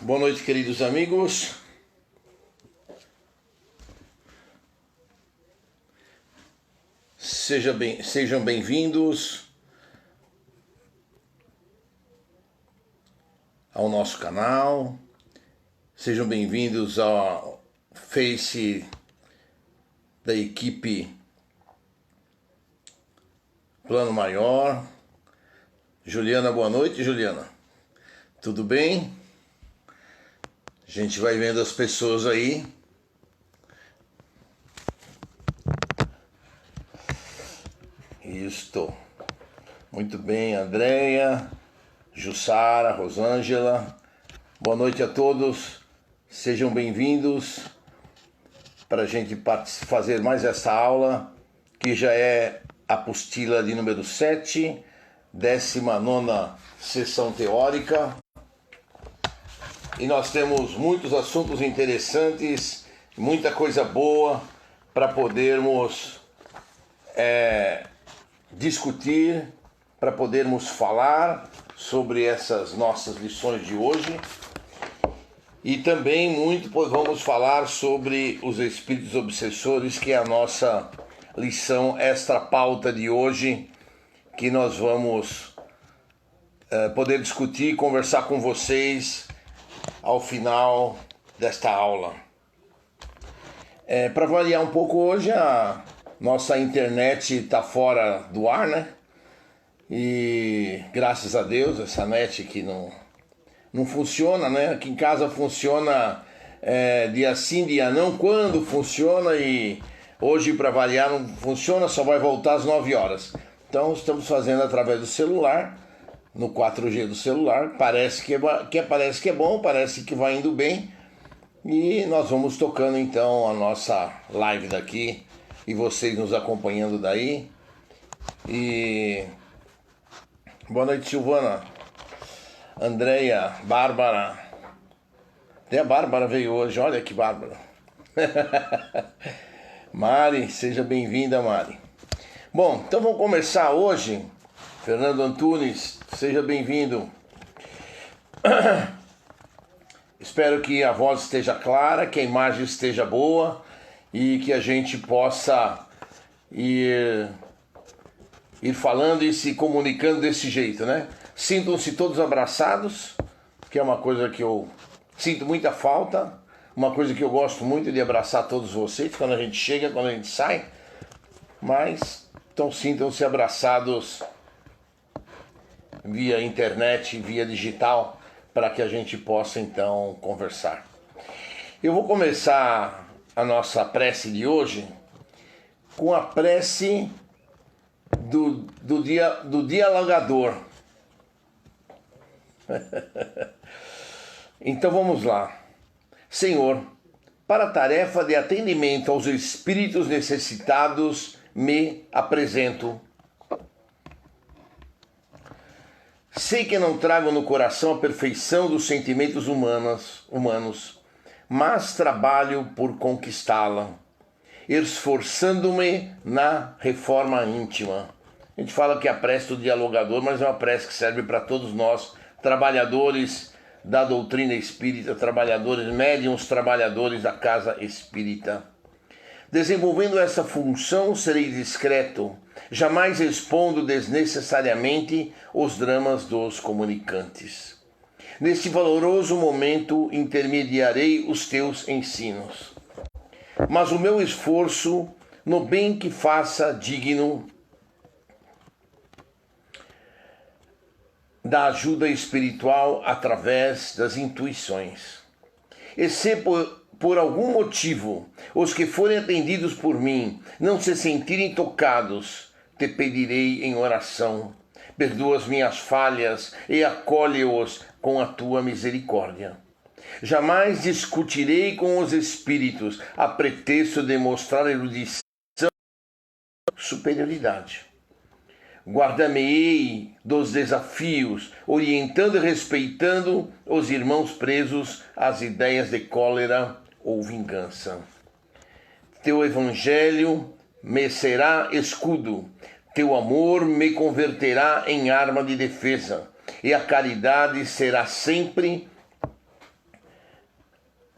Boa noite, queridos amigos. Sejam bem-vindos ao nosso canal. Sejam bem-vindos ao Face da equipe Plano Maior. Juliana, boa noite, Juliana. Tudo bem? A gente vai vendo as pessoas aí. Isto. Muito bem, Andréia, Jussara, Rosângela. Boa noite a todos. Sejam bem-vindos para a gente fazer mais essa aula, que já é a apostila de número 7, 19ª sessão teórica. E nós temos muitos assuntos interessantes, muita coisa boa para podermos discutir, para podermos falar sobre essas nossas lições de hoje. E também muito vamos falar sobre os espíritos obsessores, que é a nossa lição extra pauta de hoje, que nós vamos poder discutir e conversar com vocês ao final desta aula. Para variar um pouco, hoje a nossa internet está fora do ar, né? E graças a Deus, essa net que não funciona, né? Aqui em casa funciona dia sim, dia não, quando funciona, e hoje, para variar, não funciona, só vai voltar às 9 horas. Então estamos fazendo através do celular, no 4G do celular. Parece que é bom, parece que vai indo bem. E nós vamos tocando então a nossa live daqui, e vocês nos acompanhando daí. E boa noite, Silvana, Andréia, Bárbara. Até a Bárbara veio hoje, olha que Bárbara. Mari, seja bem-vinda, Mari. Bom, então vamos começar hoje. Fernando Antunes, seja bem-vindo. Espero que a voz esteja clara, que a imagem esteja boa e que a gente possa ir falando e se comunicando desse jeito, né? Sintam-se todos abraçados, que é uma coisa que eu sinto muita falta, uma coisa que eu gosto muito de abraçar todos vocês, quando a gente chega, quando a gente sai. Mas, então sintam-se abraçados via internet, via digital, para que a gente possa então conversar. Eu vou começar a nossa prece de hoje com a prece do dialogador. Então vamos lá. Senhor, para a tarefa de atendimento aos espíritos necessitados, me apresento. Sei que não trago no coração a perfeição dos sentimentos humanos, mas trabalho por conquistá-la, esforçando-me na reforma íntima. A gente fala que é a prece do dialogador, mas é uma prece que serve para todos nós, trabalhadores da doutrina espírita, trabalhadores médiuns, trabalhadores da casa espírita. Desenvolvendo essa função, serei discreto, jamais expondo desnecessariamente os dramas dos comunicantes. Neste valoroso momento, intermediarei os teus ensinos. Mas o meu esforço, no bem que faça digno da ajuda espiritual através das intuições. E se por algum motivo os que forem atendidos por mim não se sentirem tocados, te pedirei em oração, perdoa as minhas falhas e acolhe-os com a tua misericórdia. Jamais discutirei com os espíritos a pretexto de mostrar erudição e superioridade. Guarda-me-ei dos desafios, orientando e respeitando os irmãos presos às ideias de cólera ou vingança. Teu evangelho me será escudo, teu amor me converterá em arma de defesa, e a caridade será sempre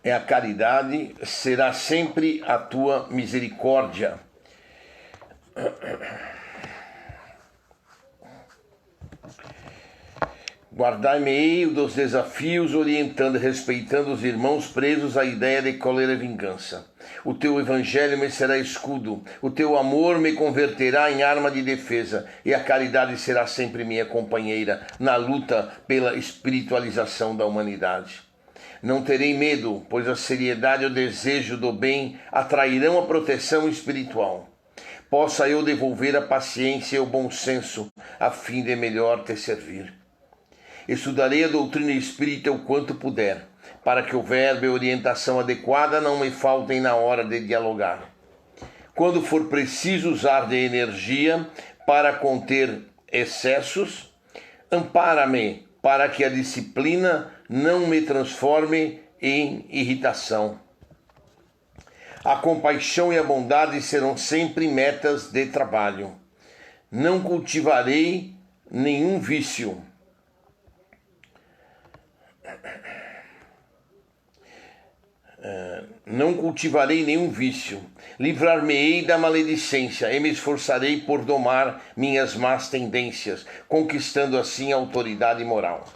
é a caridade, será sempre a tua misericórdia. Guardai-me-ei dos desafios, orientando e respeitando os irmãos presos à ideia de cólera e vingança. O teu evangelho me será escudo, o teu amor me converterá em arma de defesa, e a caridade será sempre minha companheira na luta pela espiritualização da humanidade. Não terei medo, pois a seriedade e o desejo do bem atrairão a proteção espiritual. Possa eu devolver a paciência e o bom senso, a fim de melhor te servir. Estudarei a doutrina espírita o quanto puder, para que o verbo e a orientação adequada não me faltem na hora de dialogar. Quando for preciso usar de energia para conter excessos, ampara-me para que a disciplina não me transforme em irritação. A compaixão e a bondade serão sempre metas de trabalho. Não cultivarei nenhum vício. Livrar-me-ei da maledicência e me esforçarei por domar minhas más tendências, conquistando assim a autoridade moral.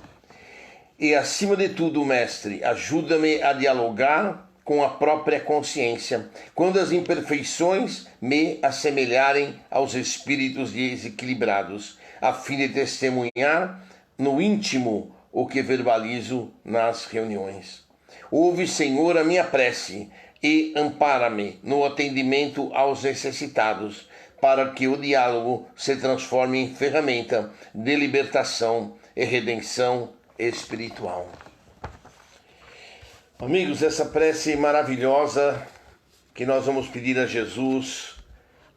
E acima de tudo, mestre, ajuda-me a dialogar com a própria consciência, quando as imperfeições me assemelharem aos espíritos desequilibrados, a fim de testemunhar no íntimo o que verbalizo nas reuniões. Ouve, Senhor, a minha prece e ampara-me no atendimento aos necessitados, para que o diálogo se transforme em ferramenta de libertação e redenção espiritual. Amigos, essa prece maravilhosa que nós vamos pedir a Jesus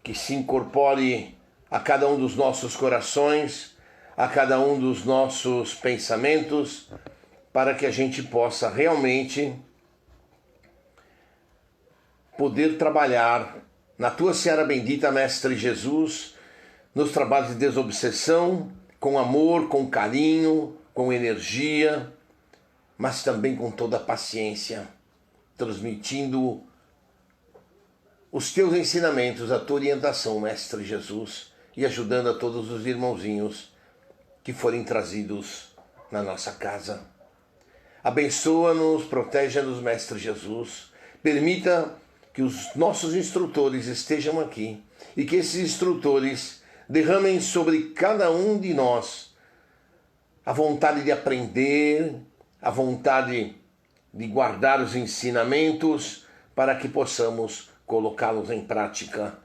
que se incorpore a cada um dos nossos corações, a cada um dos nossos pensamentos, para que a gente possa realmente poder trabalhar na tua seara bendita, Mestre Jesus, nos trabalhos de desobsessão, com amor, com carinho, com energia, mas também com toda a paciência, transmitindo os teus ensinamentos, a tua orientação, Mestre Jesus, e ajudando a todos os irmãozinhos que forem trazidos na nossa casa. Abençoa-nos, proteja-nos, Mestre Jesus. Permita que os nossos instrutores estejam aqui e que esses instrutores derramem sobre cada um de nós a vontade de aprender, a vontade de guardar os ensinamentos para que possamos colocá-los em prática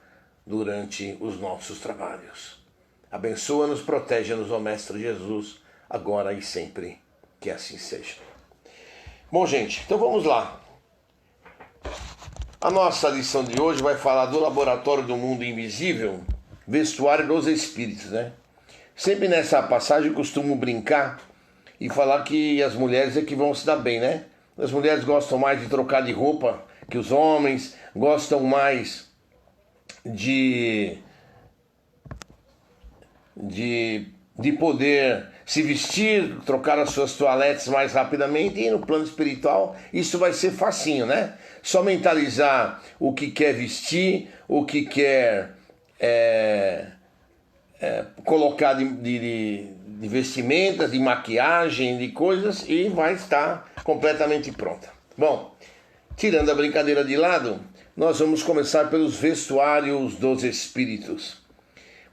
durante os nossos trabalhos. Abençoa-nos, protege-nos, ó Mestre Jesus, agora e sempre. Que assim seja. Bom, gente, então vamos lá. A nossa lição de hoje vai falar do Laboratório do Mundo Invisível, Vestuário dos Espíritos, né? Sempre nessa passagem eu costumo brincar e falar que as mulheres é que vão se dar bem, né? As mulheres gostam mais de trocar de roupa que os homens, gostam mais de poder se vestir, trocar as suas toaletes mais rapidamente, e no plano espiritual isso vai ser facinho, né? Só mentalizar o que quer vestir, o que quer colocar de vestimentas, de maquiagem, de coisas, e vai estar completamente pronta. Bom, tirando a brincadeira de lado, nós vamos começar pelos vestuários dos espíritos.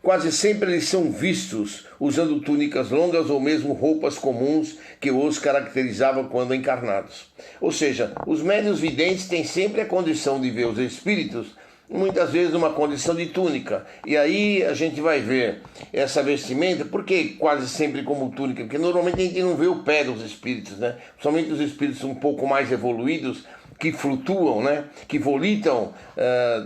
Quase sempre eles são vistos usando túnicas longas ou mesmo roupas comuns que os caracterizavam quando encarnados. Ou seja, os médiuns videntes têm sempre a condição de ver os espíritos, muitas vezes numa condição de túnica. E aí a gente vai ver essa vestimenta, por que quase sempre como túnica? Porque normalmente a gente não vê o pé dos espíritos, né? Somente os espíritos um pouco mais evoluídos, que flutuam, né? Que volitam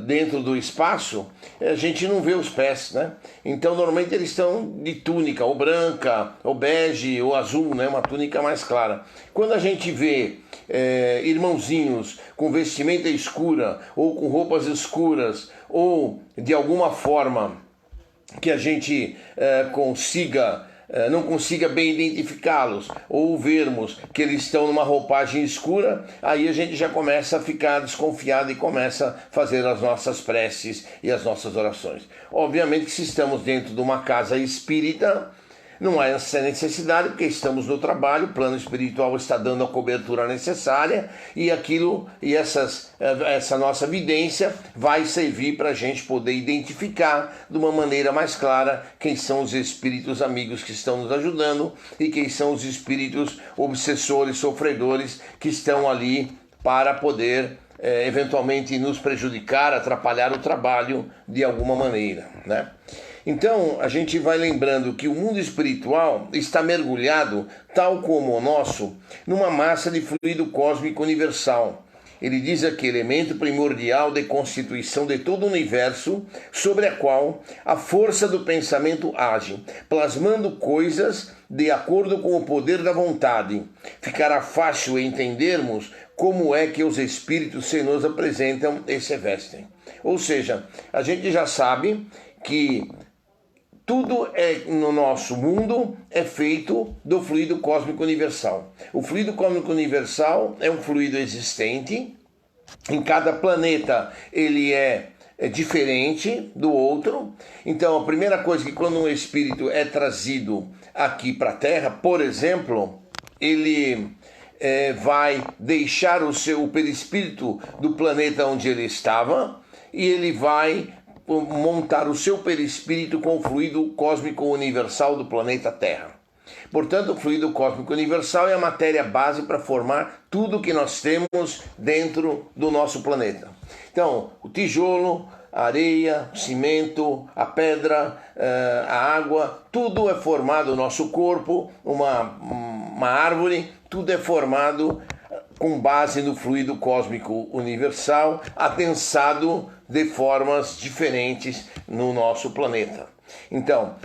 dentro do espaço, a gente não vê os pés, né? Então normalmente eles estão de túnica, ou branca, ou bege, ou azul, né? Uma túnica mais clara. Quando a gente vê irmãozinhos com vestimenta escura, ou com roupas escuras, ou de alguma forma que a gente consiga não consiga bem identificá-los, ou vermos que eles estão numa roupagem escura, aí a gente já começa a ficar desconfiado e começa a fazer as nossas preces e as nossas orações. Obviamente que se estamos dentro de uma casa espírita, não há essa necessidade, porque estamos no trabalho, o plano espiritual está dando a cobertura necessária e essa nossa vidência vai servir para a gente poder identificar de uma maneira mais clara quem são os espíritos amigos que estão nos ajudando e quem são os espíritos obsessores, sofredores que estão ali para poder eventualmente nos prejudicar, atrapalhar o trabalho de alguma maneira, né? Então, a gente vai lembrando que o mundo espiritual está mergulhado, tal como o nosso, numa massa de fluido cósmico universal. Ele diz aqui, elemento primordial de constituição de todo o universo, sobre a qual a força do pensamento age, plasmando coisas de acordo com o poder da vontade. Ficará fácil entendermos como é que os espíritos se nos apresentam e se vestem. Ou seja, a gente já sabe que tudo no nosso mundo é feito do fluido cósmico universal. O fluido cósmico universal é um fluido existente. Em cada planeta ele é diferente do outro. Então a primeira coisa que quando um espírito é trazido aqui para a Terra, por exemplo, ele vai deixar o perispírito do planeta onde ele estava e ele vai montar o seu perispírito com o fluido cósmico universal do planeta Terra. Portanto, o fluido cósmico universal é a matéria base para formar tudo que nós temos dentro do nosso planeta. Então, o tijolo, a areia, o cimento, a pedra, a água, tudo é formado, o nosso corpo, uma árvore, tudo é formado com base no fluido cósmico universal, adensado de formas diferentes no nosso planeta. Então,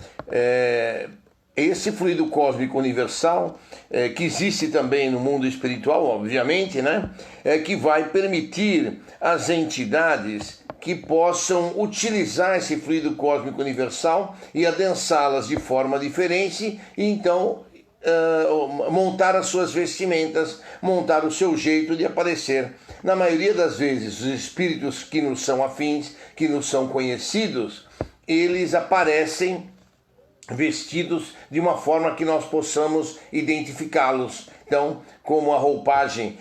esse fluido cósmico universal, que existe também no mundo espiritual, obviamente, né, que vai permitir às entidades que possam utilizar esse fluido cósmico universal e adensá-las de forma diferente e então montar as suas vestimentas, montar o seu jeito de aparecer. Na maioria das vezes, os espíritos que nos são afins, que nos são conhecidos, eles aparecem vestidos de uma forma que nós possamos identificá-los. Então, como a roupagem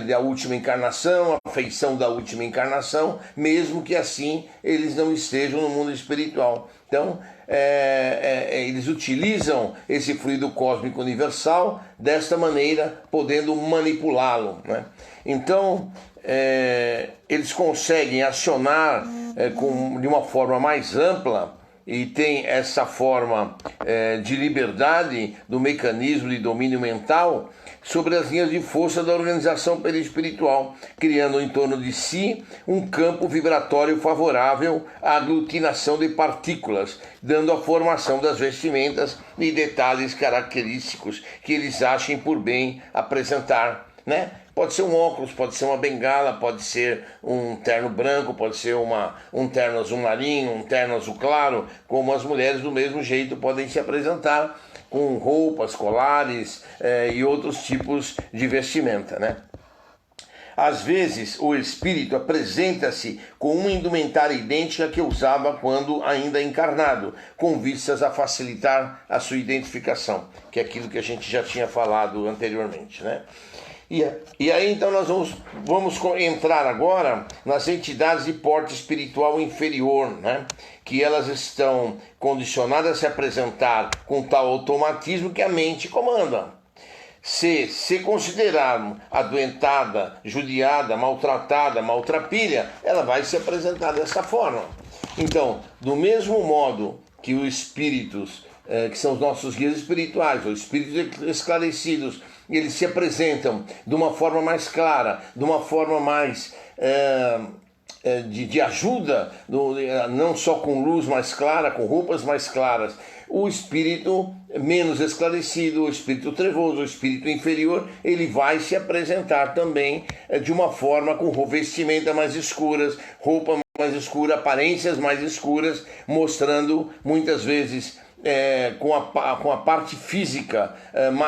da última encarnação, a feição da última encarnação, mesmo que assim eles não estejam no mundo espiritual. Então, eles utilizam esse fluido cósmico universal desta maneira, podendo manipulá-lo, né? Então, eles conseguem acionar de uma forma mais ampla e tem essa forma de liberdade do mecanismo de domínio mental sobre as linhas de força da organização perispiritual, criando em torno de si um campo vibratório favorável à aglutinação de partículas, dando a formação das vestimentas e detalhes característicos que eles achem por bem apresentar, né? Pode ser um óculos, pode ser uma bengala, pode ser um terno branco, pode ser um terno azul marinho, um terno azul claro, como as mulheres do mesmo jeito podem se apresentar com roupas, colares e outros tipos de vestimenta, né? Às vezes o espírito apresenta-se com uma indumentária idêntica que usava quando ainda encarnado, com vistas a facilitar a sua identificação, que é aquilo que a gente já tinha falado anteriormente, né? E aí então nós vamos entrar agora nas entidades de porte espiritual inferior, né? Que elas estão condicionadas a se apresentar com tal automatismo que a mente comanda. Se considerar adoentada, judiada, maltratada, maltrapilha, ela vai se apresentar dessa forma. Então, do mesmo modo que os espíritos, que são os nossos guias espirituais, os espíritos esclarecidos, eles se apresentam de uma forma mais clara, de uma forma mais de ajuda, não só com luz mais clara, com roupas mais claras. O espírito menos esclarecido, o espírito trevoso, o espírito inferior, ele vai se apresentar também de uma forma com vestimenta mais escuras, roupa mais escura, aparências mais escuras, mostrando muitas vezes com a parte física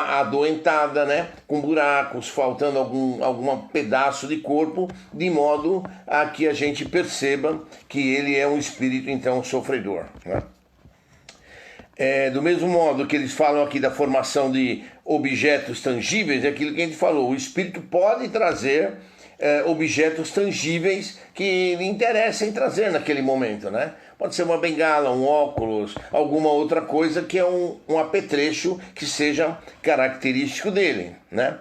adoentada, né? Com buracos, faltando algum pedaço de corpo, de modo a que a gente perceba que ele é um espírito, então, sofredor, né? Do mesmo modo que eles falam aqui da formação de objetos tangíveis, é aquilo que a gente falou, o espírito pode trazer objetos tangíveis que lhe interessem trazer naquele momento, né? Pode ser uma bengala, um óculos, alguma outra coisa que é um apetrecho que seja característico dele, né?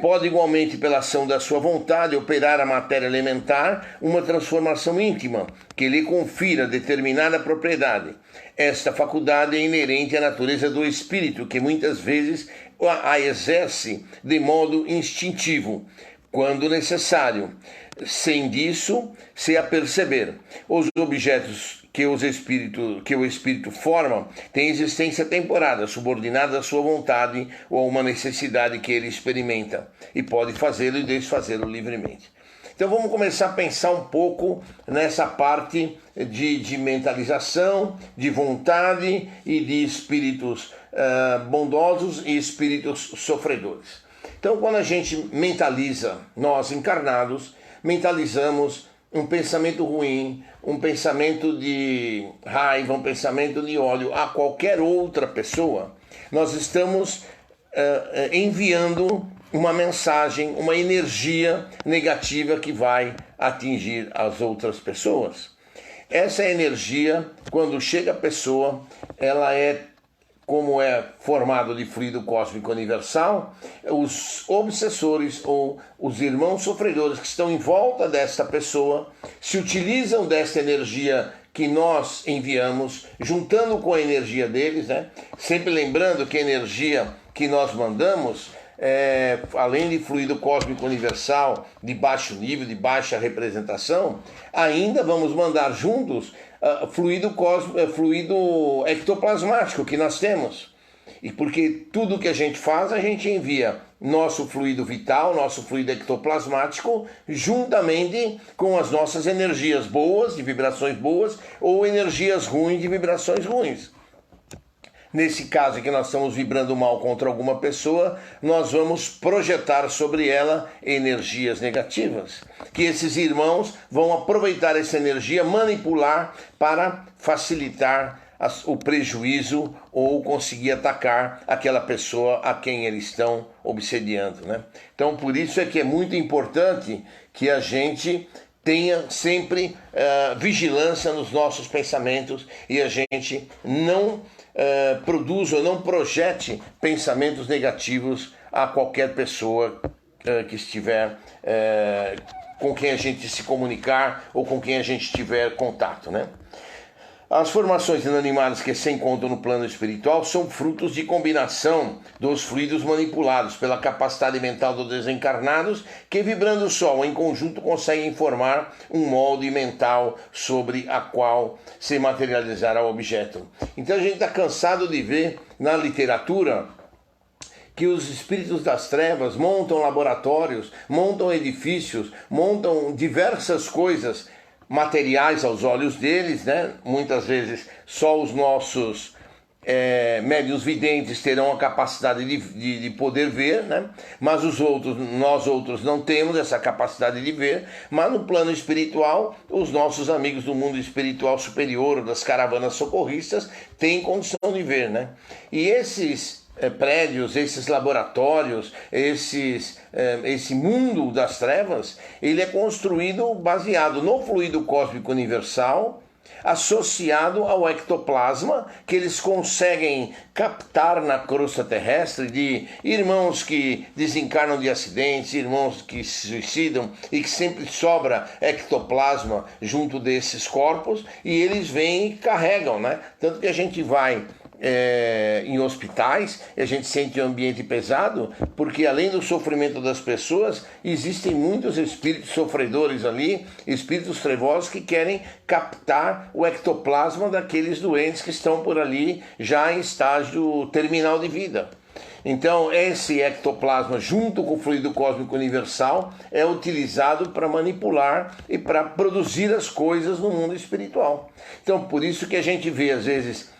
Pode igualmente, pela ação da sua vontade, operar a matéria elementar uma transformação íntima, que lhe confira determinada propriedade. Esta faculdade é inerente à natureza do espírito, que muitas vezes a exerce de modo instintivo, quando necessário, sem disso se aperceber. Os objetos que o espírito forma têm existência temporária, subordinada à sua vontade ou a uma necessidade que ele experimenta, e pode fazê-lo e desfazê-lo livremente. Então vamos começar a pensar um pouco nessa parte de mentalização, de vontade e de espíritos bondosos e espíritos sofredores. Então, quando a gente mentaliza, nós encarnados, mentalizamos um pensamento ruim, um pensamento de raiva, um pensamento de ódio a qualquer outra pessoa, nós estamos enviando uma mensagem, uma energia negativa que vai atingir as outras pessoas. Essa energia, quando chega a pessoa, ela como é formado de fluido cósmico universal, os obsessores ou os irmãos sofredores que estão em volta desta pessoa se utilizam desta energia que nós enviamos, juntando com a energia deles, né? Sempre lembrando que a energia que nós mandamos, além de fluido cósmico universal de baixo nível, de baixa representação, ainda vamos mandar juntos fluido ectoplasmático que nós temos. E porque tudo que a gente faz, a gente envia nosso fluido vital, nosso fluido ectoplasmático, juntamente com as nossas energias boas, de vibrações boas, ou energias ruins, de vibrações ruins. Nesse caso em que nós estamos vibrando mal contra alguma pessoa, nós vamos projetar sobre ela energias negativas, que esses irmãos vão aproveitar essa energia, manipular para facilitar o prejuízo ou conseguir atacar aquela pessoa a quem eles estão obsediando, né? Então, por isso é que é muito importante que a gente tenha sempre vigilância nos nossos pensamentos e a gente não produza ou não projete pensamentos negativos a qualquer pessoa que estiver com quem a gente se comunicar ou com quem a gente tiver contato, né? As formações inanimadas que se encontram no plano espiritual são frutos de combinação dos fluidos manipulados pela capacidade mental dos desencarnados, que vibrando só em conjunto conseguem formar um molde mental sobre a qual se materializará o objeto. Então a gente está cansado de ver na literatura que os espíritos das trevas montam laboratórios, montam edifícios, montam diversas coisas materiais aos olhos deles, né? Muitas vezes só os nossos médiuns videntes terão a capacidade de poder ver, né? Mas nós outros não temos essa capacidade de ver, mas no plano espiritual, os nossos amigos do mundo espiritual superior, das caravanas socorristas, têm condição de ver, né? E esses prédios, esses laboratórios, esse mundo das trevas, ele é construído baseado no fluido cósmico universal, associado ao ectoplasma, que eles conseguem captar na crosta terrestre de irmãos que desencarnam de acidentes, irmãos que se suicidam e que sempre sobra ectoplasma junto desses corpos, e eles vêm e carregam, né? Tanto que a gente vai em hospitais, a gente sente um ambiente pesado, porque além do sofrimento das pessoas, existem muitos espíritos sofredores ali, espíritos trevosos que querem captar o ectoplasma daqueles doentes que estão por ali já em estágio terminal de vida. Então esse ectoplasma, junto com o fluido cósmico universal, é utilizado para manipular e para produzir as coisas no mundo espiritual. Então por isso que a gente vê às vezes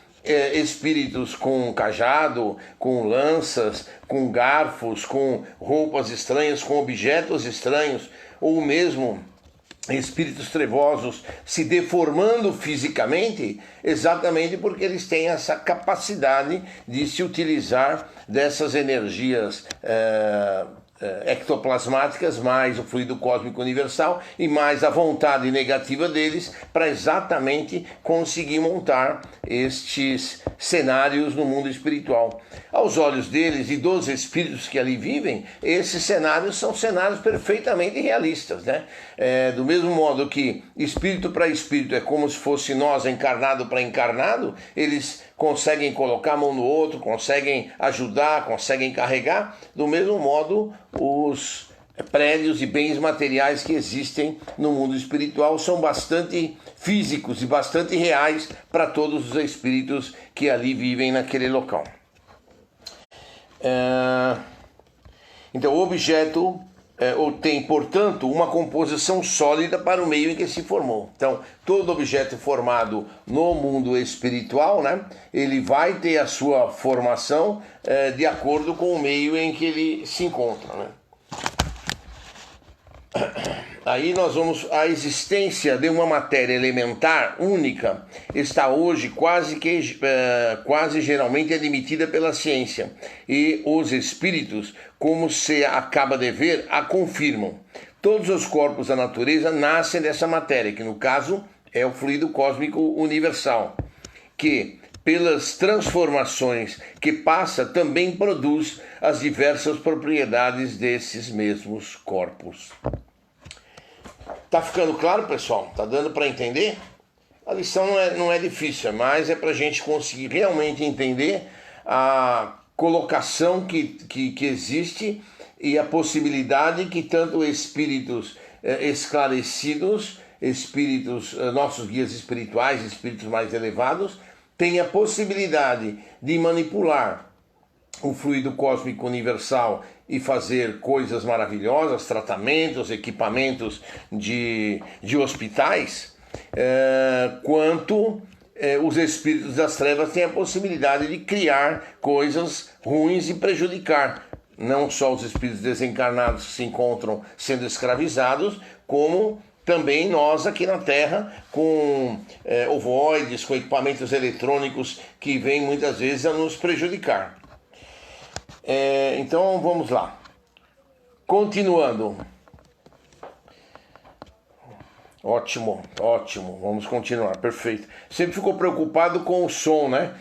espíritos com cajado, com lanças, com garfos, com roupas estranhas, com objetos estranhos, ou mesmo espíritos trevosos se deformando fisicamente, exatamente porque eles têm essa capacidade de se utilizar dessas energias ectoplasmáticas, mais o fluido cósmico universal e mais a vontade negativa deles para exatamente conseguir montar estes cenários no mundo espiritual. Aos olhos deles e dos espíritos que ali vivem, esses cenários são cenários perfeitamente realistas, né? Do mesmo modo que espírito para espírito é como se fosse nós encarnado para encarnado, eles conseguem colocar a mão no outro, conseguem ajudar, conseguem carregar. Do mesmo modo, os prédios e bens materiais que existem no mundo espiritual são bastante físicos e bastante reais para todos os espíritos que ali vivem naquele local. Então, o objeto tem, portanto, uma composição sólida para o meio em que se formou. Então, todo objeto formado no mundo espiritual, né, ele vai ter a sua formação de acordo com o meio em que ele se encontra, né? Aí nós vamos, a existência de uma matéria elementar única está hoje quase geralmente admitida pela ciência, e os espíritos, como se acaba de ver, a confirmam. Todos os corpos da natureza nascem dessa matéria, que no caso é o fluido cósmico universal, que pelas transformações que passa também produz as diversas propriedades desses mesmos corpos. Tá ficando claro, pessoal? Tá dando para entender? A lição não é difícil, mas é para a gente conseguir realmente entender a colocação que existe e a possibilidade que tanto espíritos esclarecidos, espíritos, nossos guias espirituais, espíritos mais elevados, têm a possibilidade de manipular o fluido cósmico universal e fazer coisas maravilhosas, tratamentos, equipamentos de hospitais, quanto os espíritos das trevas têm a possibilidade de criar coisas ruins e prejudicar não só os espíritos desencarnados que se encontram sendo escravizados, como também nós aqui na Terra, com ovoides, com equipamentos eletrônicos que vêm muitas vezes a nos prejudicar. Então vamos lá. Continuando. Ótimo. Vamos continuar. Perfeito. Sempre ficou preocupado com o som, né?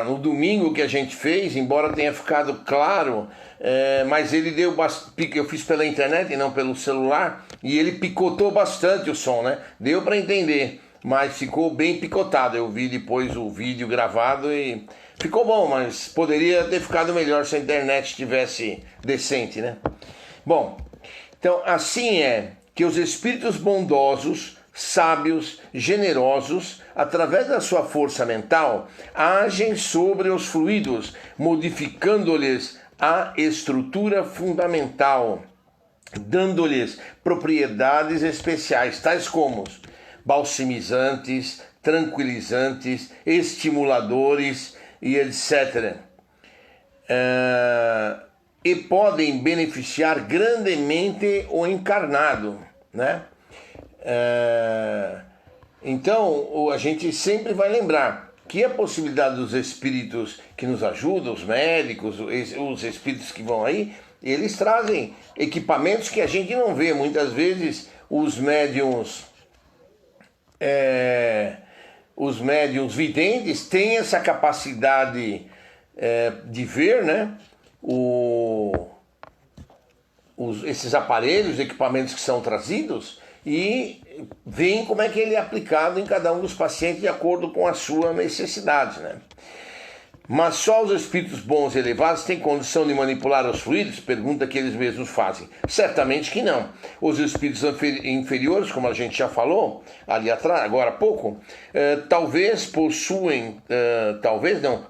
No domingo que a gente fez, embora tenha ficado claro, mas ele deu bastante. Eu fiz pela internet e não pelo celular, e ele picotou bastante o som, né? Deu para entender, mas ficou bem picotado. Eu vi depois o vídeo gravado e ficou bom, mas poderia ter ficado melhor se a internet estivesse decente, né? Bom, então assim é que os espíritos bondosos, sábios, generosos, através da sua força mental, agem sobre os fluidos, modificando-lhes a estrutura fundamental, dando-lhes propriedades especiais, tais como balsamizantes, tranquilizantes, estimuladores e etc. E podem beneficiar grandemente o encarnado, né? Então, a gente sempre vai lembrar que a possibilidade dos espíritos que nos ajudam, os médicos, os espíritos que vão aí, eles trazem equipamentos que a gente não vê. Muitas vezes os médiuns videntes têm essa capacidade de ver, né? Esses aparelhos, equipamentos que são trazidos, e veem como é que ele é aplicado em cada um dos pacientes de acordo com a sua necessidade, né? Mas só os espíritos bons e elevados têm condição de manipular os fluidos? Pergunta que eles mesmos fazem. Certamente que não. Os espíritos inferiores, como a gente já falou ali atrás, agora há pouco,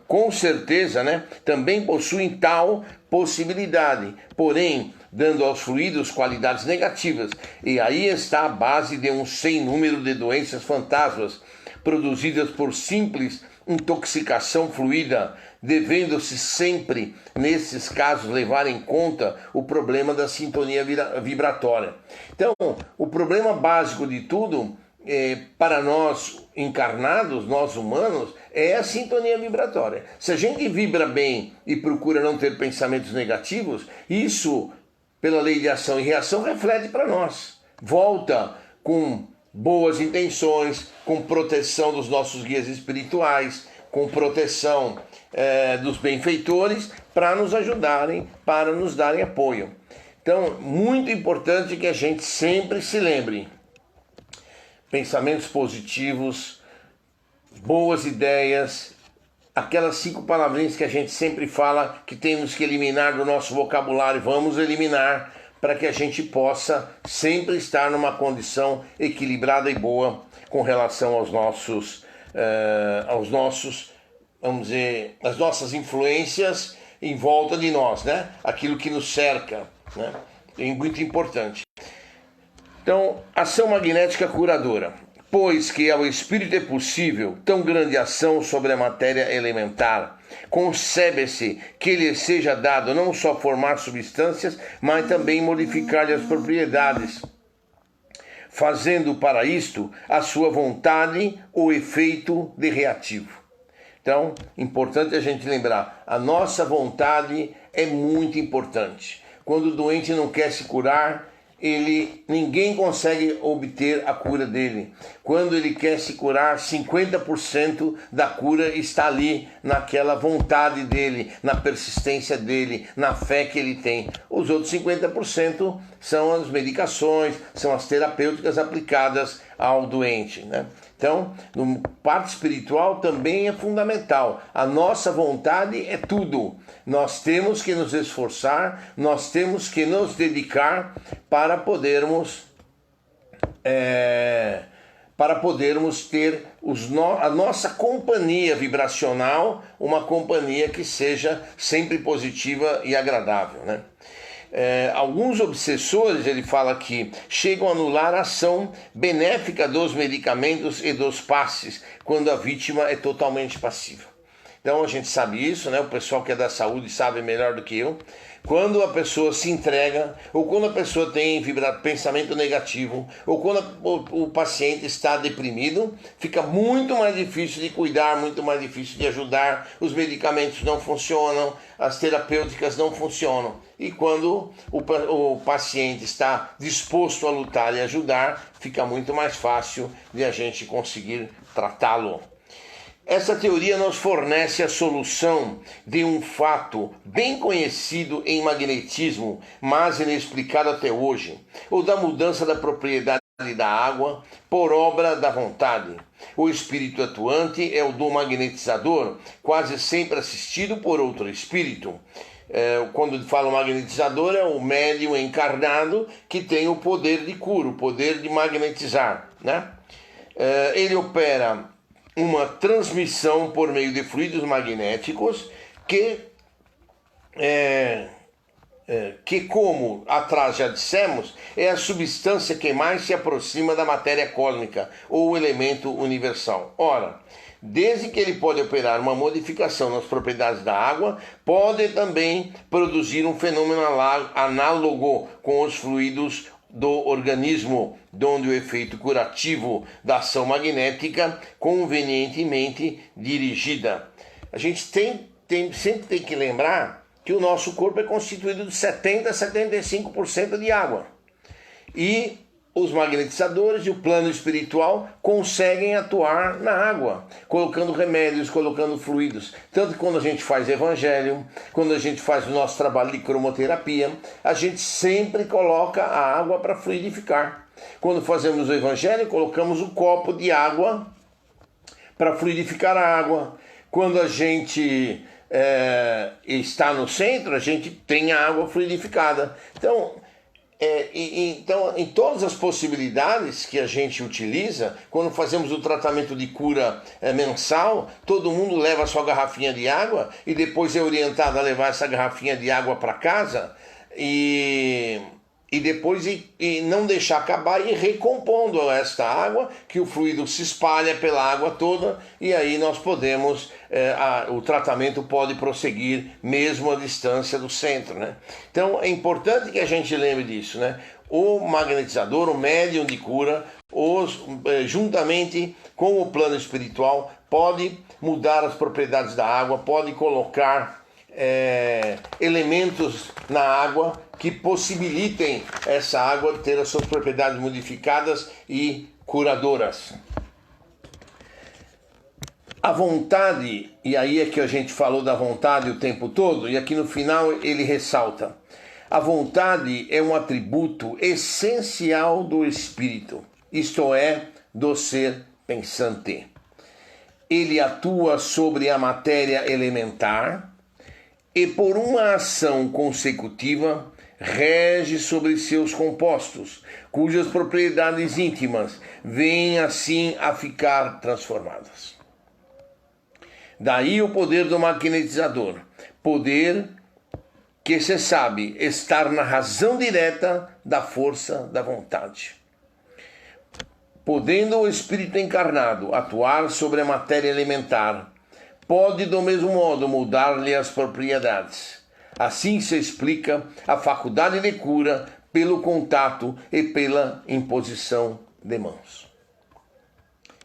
com certeza, né, também possuem tal possibilidade, porém, dando aos fluidos qualidades negativas. E aí está a base de um sem número de doenças fantasmas, produzidas por simples intoxicação fluida, devendo-se sempre, nesses casos, levar em conta o problema da sintonia vibratória. Então, o problema básico de tudo, para nós encarnados, nós humanos, é a sintonia vibratória. Se a gente vibra bem e procura não ter pensamentos negativos, isso, pela lei de ação e reação, reflete para nós. Volta com boas intenções, com proteção dos nossos guias espirituais, com proteção dos benfeitores, para nos ajudarem, para nos darem apoio. Então, muito importante que a gente sempre se lembre: pensamentos positivos, boas ideias, aquelas 5 palavrinhas que a gente sempre fala que temos que eliminar do nosso vocabulário, vamos eliminar, para que a gente possa sempre estar numa condição equilibrada e boa com relação aos nossos, vamos dizer, as nossas influências em volta de nós, né? Aquilo que nos cerca, né? É muito importante. Então, ação magnética curadora. Pois que ao espírito é possível tão grande ação sobre a matéria elementar, concebe-se que lhe seja dado não só formar substâncias, mas também modificar-lhe as propriedades, fazendo para isto a sua vontade o efeito de reativo. Então, importante a gente lembrar, a nossa vontade é muito importante. Quando o doente não quer se curar, ninguém consegue obter a cura dele. Quando ele quer se curar, 50% da cura está ali, naquela vontade dele, na persistência dele, na fé que ele tem. Os outros 50% são as medicações, são as terapêuticas aplicadas ao doente, né? Então, no parte espiritual também é fundamental. A nossa vontade é tudo. Nós temos que nos esforçar, nós temos que nos dedicar para podermos ter a nossa companhia vibracional, uma companhia que seja sempre positiva e agradável, né? Alguns obsessores, ele fala que chegam a anular a ação benéfica dos medicamentos e dos passes quando a vítima é totalmente passiva. Então a gente sabe isso, né? O pessoal que é da saúde sabe melhor do que eu. Quando a pessoa se entrega, ou quando a pessoa tem pensamento negativo, ou quando o paciente está deprimido, fica muito mais difícil de cuidar, muito mais difícil de ajudar, os medicamentos não funcionam, as terapêuticas não funcionam. E quando o paciente está disposto a lutar e ajudar, fica muito mais fácil de a gente conseguir tratá-lo. Essa teoria nos fornece a solução de um fato bem conhecido em magnetismo, mas inexplicado até hoje, o da mudança da propriedade da água por obra da vontade. O espírito atuante é o do magnetizador, quase sempre assistido por outro espírito. Quando fala magnetizador, é o médium encarnado que tem o poder de cura, o poder de magnetizar, né? Ele opera uma transmissão por meio de fluidos magnéticos que como atrás já dissemos, é a substância que mais se aproxima da matéria cósmica ou elemento universal. Ora, desde que ele pode operar uma modificação nas propriedades da água, pode também produzir um fenômeno análogo com os fluidos do organismo, onde o efeito curativo da ação magnética convenientemente dirigida. A gente sempre tem que lembrar que o nosso corpo é constituído de 70% a 75% de água. E os magnetizadores e o plano espiritual conseguem atuar na água, colocando remédios, colocando fluidos. Tanto que quando a gente faz evangelho, quando a gente faz o nosso trabalho de cromoterapia, a gente sempre coloca a água para fluidificar. Quando fazemos o evangelho, colocamos um copo de água para fluidificar a água. Quando a gente está no centro, a gente tem a água fluidificada. Então, em todas as possibilidades que a gente utiliza, quando fazemos o tratamento de cura mensal, todo mundo leva a sua garrafinha de água e depois é orientado a levar essa garrafinha de água para casa, e e depois e não deixar acabar e ir recompondo esta água, que o fluido se espalha pela água toda e aí nós podemos, o tratamento pode prosseguir mesmo à distância do centro, né? Então é importante que a gente lembre disso, né? O magnetizador, o médium de cura, juntamente com o plano espiritual, pode mudar as propriedades da água, pode colocar elementos na água que possibilitem essa água ter as suas propriedades modificadas e curadoras. A vontade, e aí é que a gente falou da vontade o tempo todo, e aqui no final ele ressalta: a vontade é um atributo essencial do espírito, isto é, do ser pensante. Ele atua sobre a matéria elementar e, por uma ação consecutiva, rege sobre seus compostos, cujas propriedades íntimas vêm assim a ficar transformadas. Daí o poder do magnetizador, poder que se sabe estar na razão direta da força da vontade. Podendo o espírito encarnado atuar sobre a matéria elementar, pode do mesmo modo mudar-lhe as propriedades. Assim se explica a faculdade de cura pelo contato e pela imposição de mãos.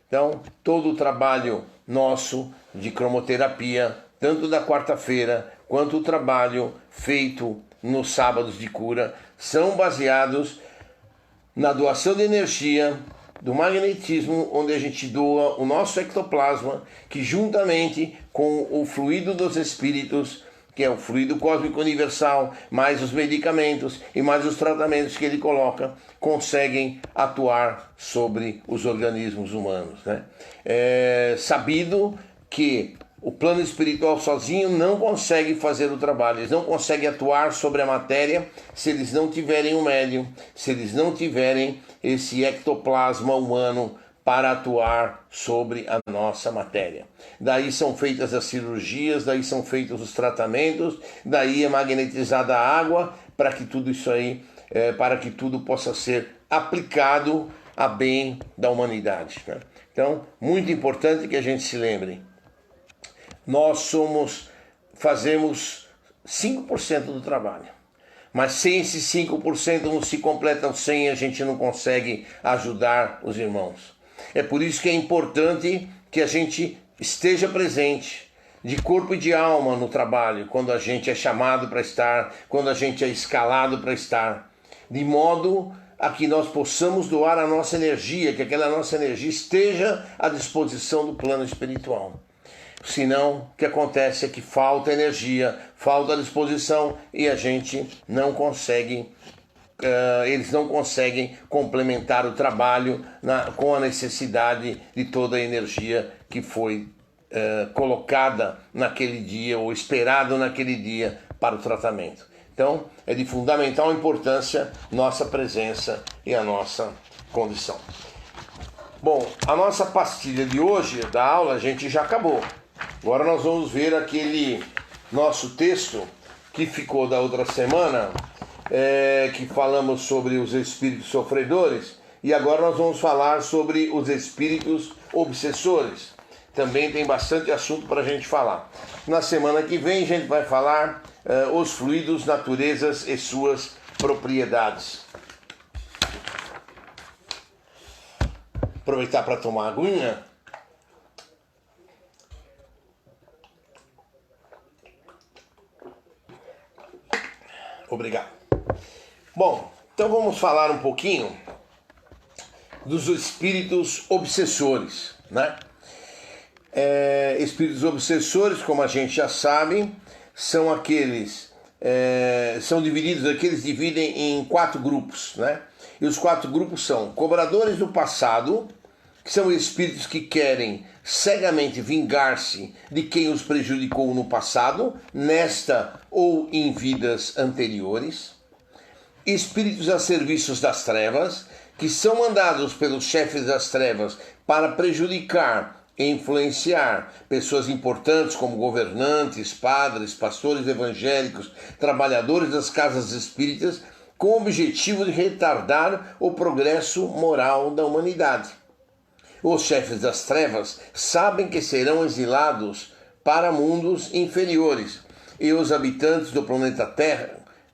Então, todo o trabalho nosso de cromoterapia, tanto da quarta-feira quanto o trabalho feito nos sábados de cura, são baseados na doação de energia, do magnetismo, onde a gente doa o nosso ectoplasma, que juntamente com o fluido dos espíritos, que é o fluido cósmico universal, mais os medicamentos e mais os tratamentos que ele coloca, conseguem atuar sobre os organismos humanos, né? É sabido que o plano espiritual sozinho não consegue fazer o trabalho, eles não conseguem atuar sobre a matéria se eles não tiverem o médium, se eles não tiverem esse ectoplasma humano para atuar sobre a nossa matéria. Daí são feitas as cirurgias, daí são feitos os tratamentos, daí é magnetizada a água para que tudo isso aí, para que tudo possa ser aplicado a bem da humanidade, né? Então, muito importante que a gente se lembre. Nós fazemos 5% do trabalho, mas sem esses 5% não se completam 100 e a gente não consegue ajudar os irmãos. É por isso que é importante que a gente esteja presente, de corpo e de alma no trabalho, quando a gente é chamado para estar, quando a gente é escalado para estar, de modo a que nós possamos doar a nossa energia, que aquela nossa energia esteja à disposição do plano espiritual. Senão, o que acontece é que falta energia, falta disposição e a gente não consegue, eles não conseguem complementar o trabalho com a necessidade de toda a energia que foi colocada naquele dia ou esperado naquele dia para o tratamento. Então, é de fundamental importância nossa presença e a nossa condição. Bom, a nossa pastilha de hoje, da aula, a gente já acabou. Agora nós vamos ver aquele nosso texto que ficou da outra semana, que falamos sobre os espíritos sofredores, e agora nós vamos falar sobre os espíritos obsessores. Também tem bastante assunto para a gente falar. Na semana que vem a gente vai falar os fluidos, naturezas e suas propriedades. Aproveitar para tomar aguinha. Obrigado. Bom, então vamos falar um pouquinho dos espíritos obsessores, né? Espíritos obsessores, como a gente já sabe, são aqueles, eles dividem em 4 grupos, né? E os 4 grupos são cobradores do passado, que são espíritos que querem cegamente vingar-se de quem os prejudicou no passado, nesta ou em vidas anteriores. Espíritos a serviços das trevas, que são mandados pelos chefes das trevas para prejudicar e influenciar pessoas importantes como governantes, padres, pastores evangélicos, trabalhadores das casas espíritas, com o objetivo de retardar o progresso moral da humanidade. Os chefes das trevas sabem que serão exilados para mundos inferiores e os habitantes do planeta Terra,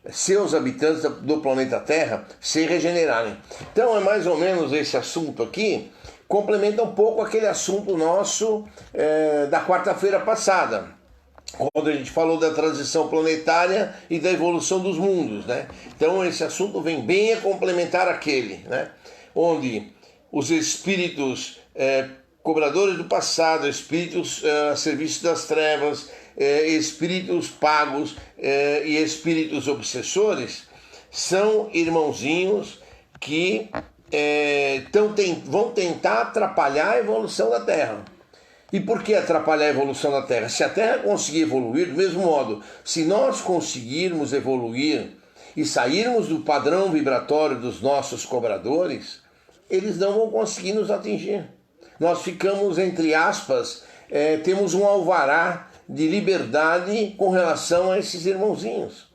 seus habitantes do planeta Terra, se regenerarem. Então é mais ou menos esse assunto aqui, complementa um pouco aquele assunto nosso da quarta-feira passada, quando a gente falou da transição planetária e da evolução dos mundos, né? Então esse assunto vem bem a complementar aquele, né? Onde os espíritos cobradores do passado, espíritos a serviço das trevas, espíritos pagos e espíritos obsessores são irmãozinhos que vão tentar atrapalhar a evolução da Terra. E por que atrapalhar a evolução da Terra? Se a Terra conseguir evoluir, do mesmo modo, se nós conseguirmos evoluir e sairmos do padrão vibratório dos nossos cobradores, eles não vão conseguir nos atingir. Nós ficamos, entre aspas, temos um alvará de liberdade com relação a esses irmãozinhos.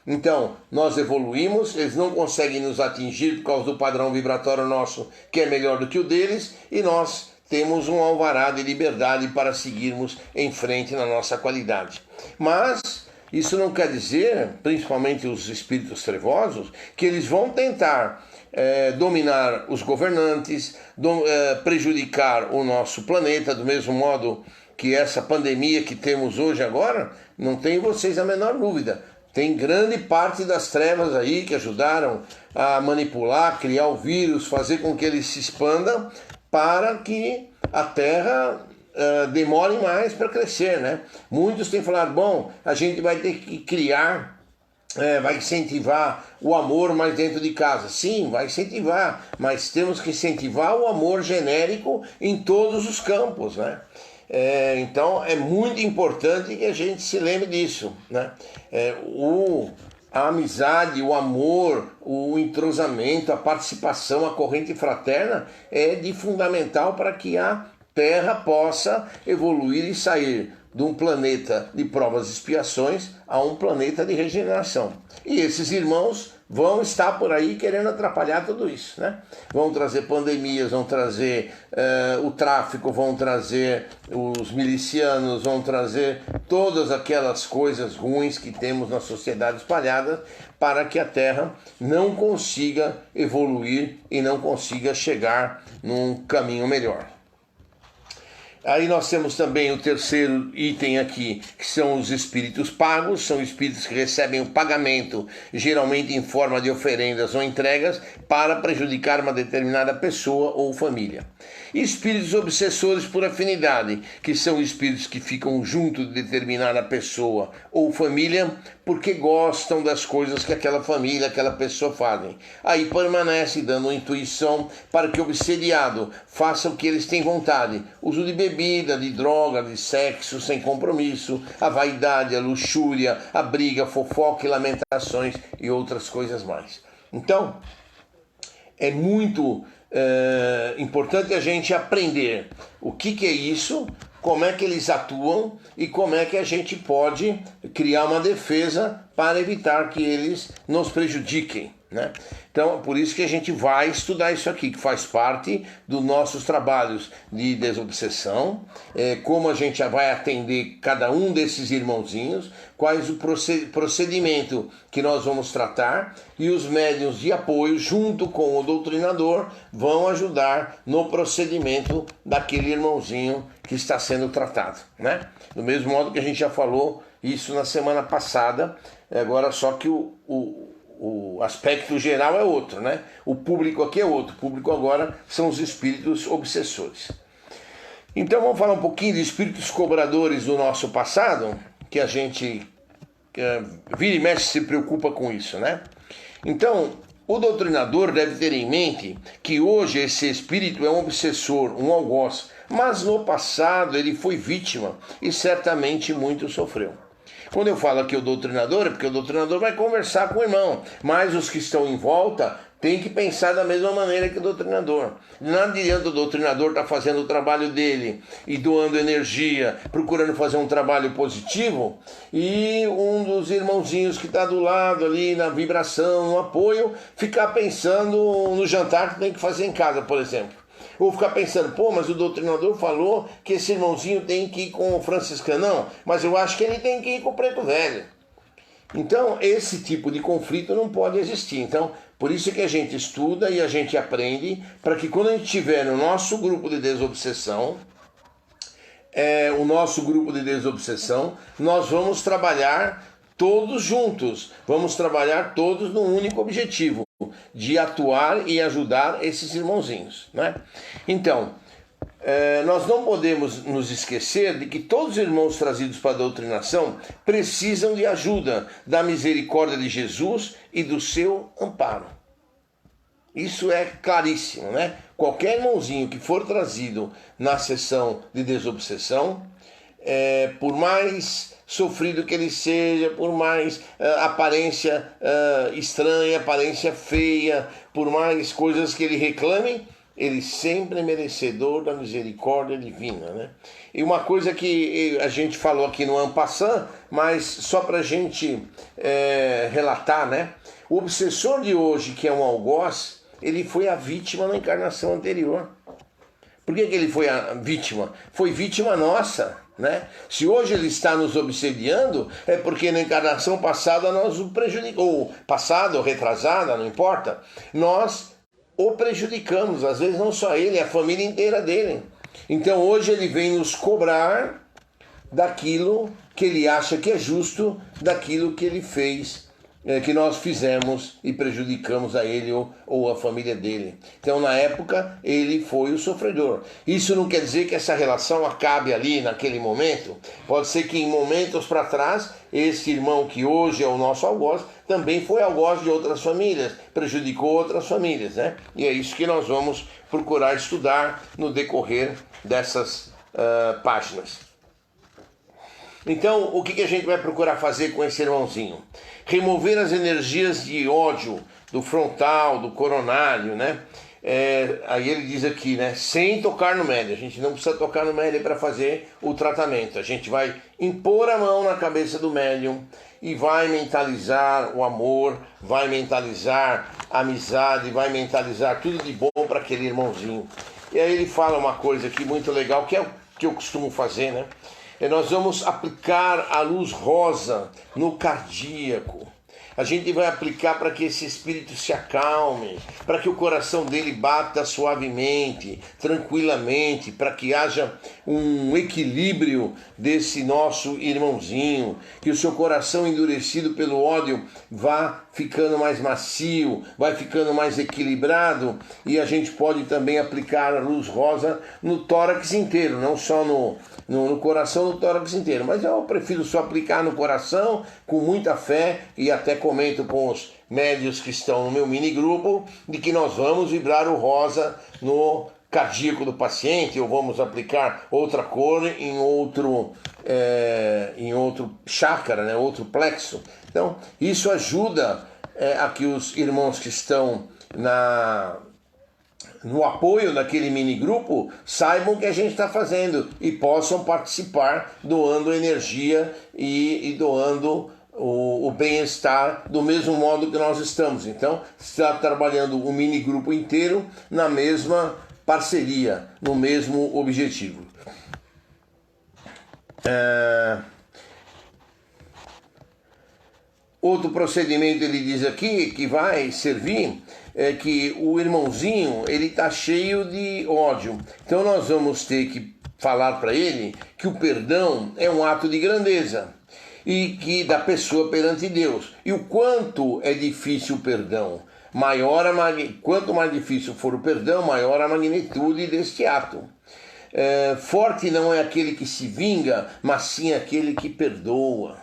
Então, nós evoluímos, eles não conseguem nos atingir por causa do padrão vibratório nosso, que é melhor do que o deles, e nós temos um alvará de liberdade para seguirmos em frente na nossa qualidade. Mas isso não quer dizer, principalmente os espíritos trevosos, que eles vão tentar dominar os governantes, prejudicar o nosso planeta, do mesmo modo que essa pandemia que temos hoje agora, não tenho vocês a menor dúvida. Tem grande parte das trevas aí que ajudaram a manipular, criar o vírus, fazer com que ele se expanda, para que a Terra demore mais para crescer, né? Muitos têm falado, bom, a gente vai ter que criar, vai incentivar o amor mais dentro de casa. Sim, vai incentivar, mas temos que incentivar o amor genérico em todos os campos, né? Então é muito importante que a gente se lembre disso, né? A amizade, o amor, o entrosamento, a participação, a corrente fraterna é de fundamental para que a Terra possa evoluir e sair de um planeta de provas e expiações a um planeta de regeneração. E esses irmãos vão estar por aí querendo atrapalhar tudo isso, né? Vão trazer pandemias, vão trazer o tráfico, vão trazer os milicianos, vão trazer todas aquelas coisas ruins que temos na sociedade espalhada para que a Terra não consiga evoluir e não consiga chegar num caminho melhor. Aí nós temos também o terceiro item aqui, que são os espíritos pagos, são espíritos que recebem o pagamento, geralmente em forma de oferendas ou entregas, para prejudicar uma determinada pessoa ou família. Espíritos obsessores por afinidade, que são espíritos que ficam junto de determinada pessoa ou família, porque gostam das coisas que aquela família, aquela pessoa fazem. Aí permanece dando intuição para que o obsediado faça o que eles têm vontade. Uso de bebida, de droga, de sexo sem compromisso, a vaidade, a luxúria, a briga, fofoca e lamentações e outras coisas mais. Então, é muito importante a gente aprender o que é isso, como é que eles atuam e como é que a gente pode criar uma defesa para evitar que eles nos prejudiquem, né? Então, por isso que a gente vai estudar isso aqui, que faz parte dos nossos trabalhos de desobsessão, como a gente vai atender cada um desses irmãozinhos, quais o procedimento que nós vamos tratar, e os médiuns de apoio, junto com o doutrinador, vão ajudar no procedimento daquele irmãozinho que está sendo tratado, né? Do mesmo modo que a gente já falou isso na semana passada, agora só que o aspecto geral é outro, né? O público aqui é outro. O público agora são os espíritos obsessores. Então vamos falar um pouquinho de espíritos cobradores do nosso passado, que a gente vira e mexe se preocupa com isso, né? Então, o doutrinador deve ter em mente que hoje esse espírito é um obsessor, um algoz, mas no passado ele foi vítima e certamente muito sofreu. Quando eu falo aqui o doutrinador, é porque o doutrinador vai conversar com o irmão, mas os que estão em volta tem que pensar da mesma maneira que o doutrinador. Não adianta o doutrinador estar fazendo o trabalho dele e doando energia, procurando fazer um trabalho positivo, e um dos irmãozinhos que está do lado ali na vibração, no apoio, ficar pensando no jantar que tem que fazer em casa, por exemplo. Ou ficar pensando, pô, mas o doutrinador falou que esse irmãozinho tem que ir com o franciscanão, mas eu acho que ele tem que ir com o preto velho. Então, esse tipo de conflito não pode existir. Então, por isso que a gente estuda e a gente aprende, para que quando a gente tiver no nosso grupo de desobsessão, nós vamos trabalhar todos juntos, vamos trabalhar todos num único objetivo, de atuar e ajudar esses irmãozinhos, né? Então, nós não podemos nos esquecer de que todos os irmãos trazidos para a doutrinação precisam de ajuda, da misericórdia de Jesus e do seu amparo. Isso é claríssimo, né? Qualquer irmãozinho que for trazido na sessão de desobsessão, por mais sofrido que ele seja, por mais aparência estranha, aparência feia, por mais coisas que ele reclame, ele sempre é merecedor da misericórdia divina, né? E uma coisa que a gente falou aqui no en passant, mas só para a gente relatar, né? O obsessor de hoje, que é um algoz, ele foi a vítima na encarnação anterior. Por que ele foi a vítima? Foi vítima nossa, né? Se hoje ele está nos obsediando, é porque na encarnação passada nós o prejudicamos, ou passada ou retrasada, não importa, nós o prejudicamos, às vezes não só ele, a família inteira dele. Então hoje ele vem nos cobrar daquilo que ele acha que é justo, daquilo que ele fez, que nós fizemos e prejudicamos a ele ou a família dele. Então na época ele foi o sofredor. Isso não quer dizer que essa relação acabe ali naquele momento. Pode ser que em momentos para trás, esse irmão que hoje é o nosso algoz, também foi algoz de outras famílias, prejudicou outras famílias, né? E é isso que nós vamos procurar estudar no decorrer dessas páginas. Então, o que a gente vai procurar fazer com esse irmãozinho? Remover as energias de ódio do frontal, do coronário, né? Aí ele diz aqui, né? Sem tocar no médium. A gente não precisa tocar no médium para fazer o tratamento. A gente vai impor a mão na cabeça do médium e vai mentalizar o amor, vai mentalizar a amizade, vai mentalizar tudo de bom para aquele irmãozinho. E aí ele fala uma coisa aqui muito legal, que é o que eu costumo fazer, né? Nós vamos aplicar a luz rosa no cardíaco. A gente vai aplicar para que esse espírito se acalme, para que o coração dele bata suavemente, tranquilamente, para que haja um equilíbrio desse nosso irmãozinho, que o seu coração endurecido pelo ódio vá ficando mais macio, vai ficando mais equilibrado, e a gente pode também aplicar a luz rosa no tórax inteiro, não só no coração, no tórax inteiro, mas eu prefiro só aplicar no coração com muita fé, e até comento com os médios que estão no meu mini grupo de que nós vamos vibrar o rosa no cardíaco do paciente, ou vamos aplicar outra cor em outro chácara, né, outro plexo. Então isso ajuda a que os irmãos que estão no apoio daquele mini grupo saibam o que a gente está fazendo e possam participar doando energia e doando o bem-estar do mesmo modo que nós estamos. Então está trabalhando o mini grupo inteiro na mesma parceria, no mesmo objetivo. Outro procedimento ele diz aqui que vai servir é que o irmãozinho ele está cheio de ódio. Então nós vamos ter que falar para ele que o perdão é um ato de grandeza e que da pessoa perante Deus. E o quanto é difícil o perdão, quanto mais difícil for o perdão, maior a magnitude deste ato. Forte não é aquele que se vinga, mas sim aquele que perdoa.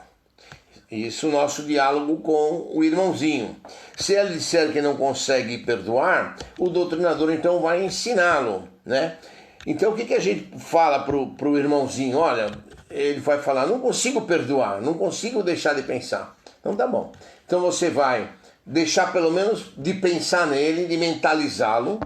Isso nosso diálogo com o irmãozinho. Se ele disser que não consegue perdoar, o doutrinador então vai ensiná-lo, né? Então o que a gente fala pro irmãozinho? Olha, ele vai falar, não consigo perdoar, não consigo deixar de pensar. Então tá bom. Então você vai deixar pelo menos de pensar nele, de mentalizá-lo,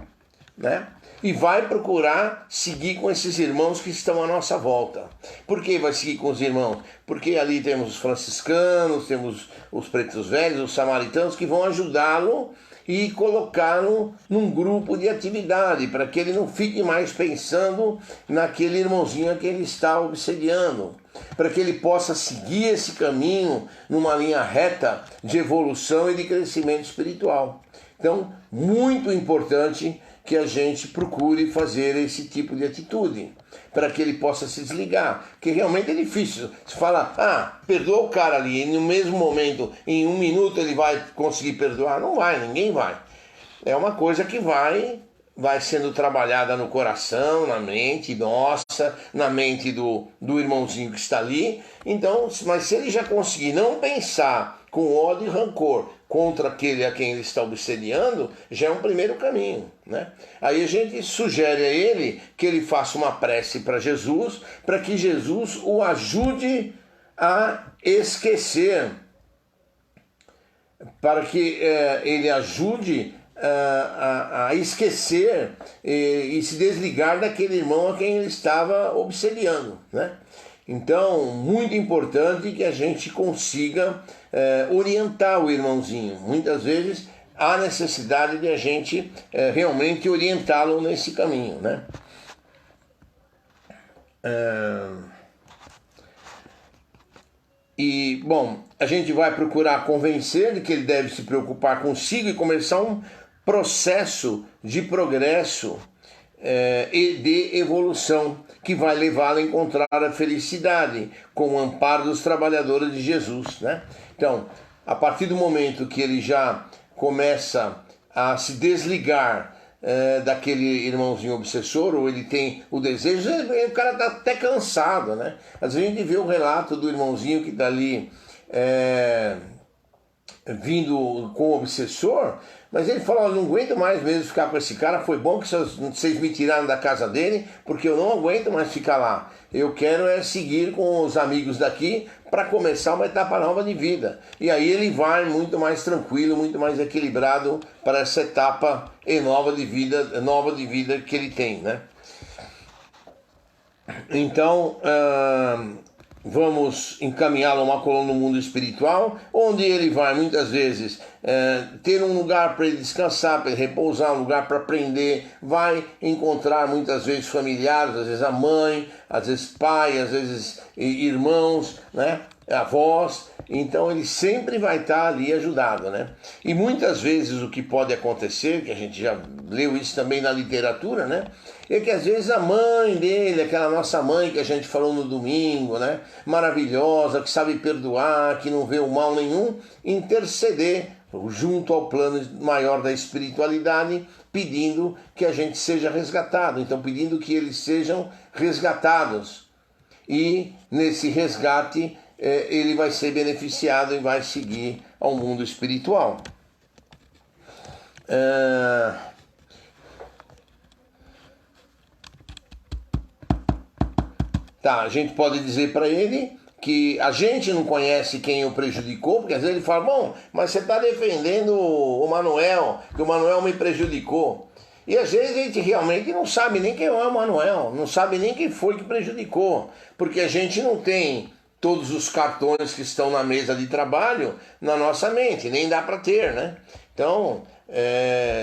né? E vai procurar seguir com esses irmãos que estão à nossa volta. Por que vai seguir com os irmãos? Porque ali temos os franciscanos, temos os pretos velhos, os samaritanos, que vão ajudá-lo e colocá-lo num grupo de atividade, para que ele não fique mais pensando naquele irmãozinho a que ele está obsediando, para que ele possa seguir esse caminho numa linha reta de evolução e de crescimento espiritual. Então, muito importante que a gente procure fazer esse tipo de atitude, para que ele possa se desligar, que realmente é difícil. Você fala, perdoa o cara ali, e no mesmo momento, em 1 minuto ele vai conseguir perdoar? Não vai, ninguém vai. É uma coisa que vai sendo trabalhada no coração, na mente nossa, na mente do irmãozinho que está ali. Então, mas se ele já conseguir não pensar com ódio e rancor contra aquele a quem ele está obsediando, já é um primeiro caminho, né? Aí a gente sugere a ele que ele faça uma prece para Jesus, para que Jesus o ajude a esquecer, para que ele ajude a esquecer e se desligar daquele irmão a quem ele estava obsediando, né? Então, muito importante que a gente consiga orientar o irmãozinho. Muitas vezes há necessidade de a gente realmente orientá-lo nesse caminho, né? E, bom, a gente vai procurar convencer de que ele deve se preocupar consigo e começar um processo de progresso e de evolução que vai levá-lo a encontrar a felicidade com o amparo dos trabalhadores de Jesus, né? Então, a partir do momento que ele já começa a se desligar daquele irmãozinho obsessor, ou ele tem o desejo, o cara está até cansado, né? Às vezes a gente vê o relato do irmãozinho que está ali vindo com o obsessor, mas ele fala, não aguento mais mesmo ficar com esse cara, foi bom que vocês me tiraram da casa dele, porque eu não aguento mais ficar lá. Eu quero seguir com os amigos daqui para começar uma etapa nova de vida. E aí ele vai muito mais tranquilo, muito mais equilibrado para essa etapa nova de vida que ele tem, né? Então, vamos encaminhá-lo a uma coluna no mundo espiritual, onde ele vai muitas vezes ter um lugar para ele descansar, para ele repousar, um lugar para aprender, vai encontrar muitas vezes familiares, às vezes a mãe, às vezes pai, às vezes irmãos, né? Avós. Então ele sempre vai estar ali ajudado, né? E muitas vezes o que pode acontecer, que a gente já leu isso também na literatura, né? É que às vezes a mãe dele, aquela nossa mãe que a gente falou no domingo, né? Maravilhosa, que sabe perdoar, que não vê o mal nenhum, interceder junto ao plano maior da espiritualidade, pedindo que a gente seja resgatado. Então pedindo que eles sejam resgatados. E nesse resgate ele vai ser beneficiado e vai seguir ao mundo espiritual. A gente pode dizer para ele que a gente não conhece quem o prejudicou, porque às vezes ele fala, bom, mas você está defendendo o Manuel, que o Manuel me prejudicou. E às vezes a gente realmente não sabe nem quem é o Manuel, não sabe nem quem foi que prejudicou, porque a gente não tem todos os cartões que estão na mesa de trabalho na nossa mente, nem dá para ter, né? Então,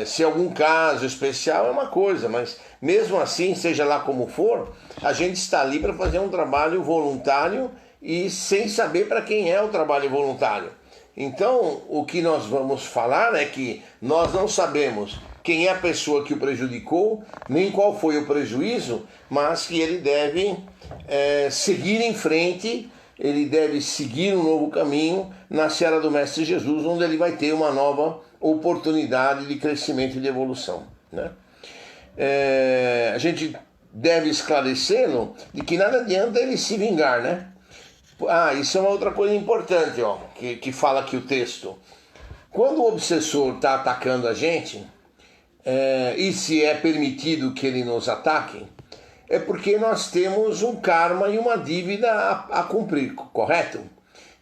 se algum caso especial é uma coisa, mas mesmo assim, seja lá como for, a gente está ali para fazer um trabalho voluntário e sem saber para quem é o trabalho voluntário. Então, o que nós vamos falar é que nós não sabemos quem é a pessoa que o prejudicou, nem qual foi o prejuízo, mas que ele deve seguir em frente, ele deve seguir um novo caminho na seara do Mestre Jesus, onde ele vai ter uma nova oportunidade de crescimento e de evolução, né? A gente deve esclarecê-lo de que nada adianta ele se vingar, né? Isso é uma outra coisa importante, que fala aqui o texto. Quando o obsessor está atacando a gente, e se é permitido que ele nos ataque, é porque nós temos um karma e uma dívida a cumprir, correto?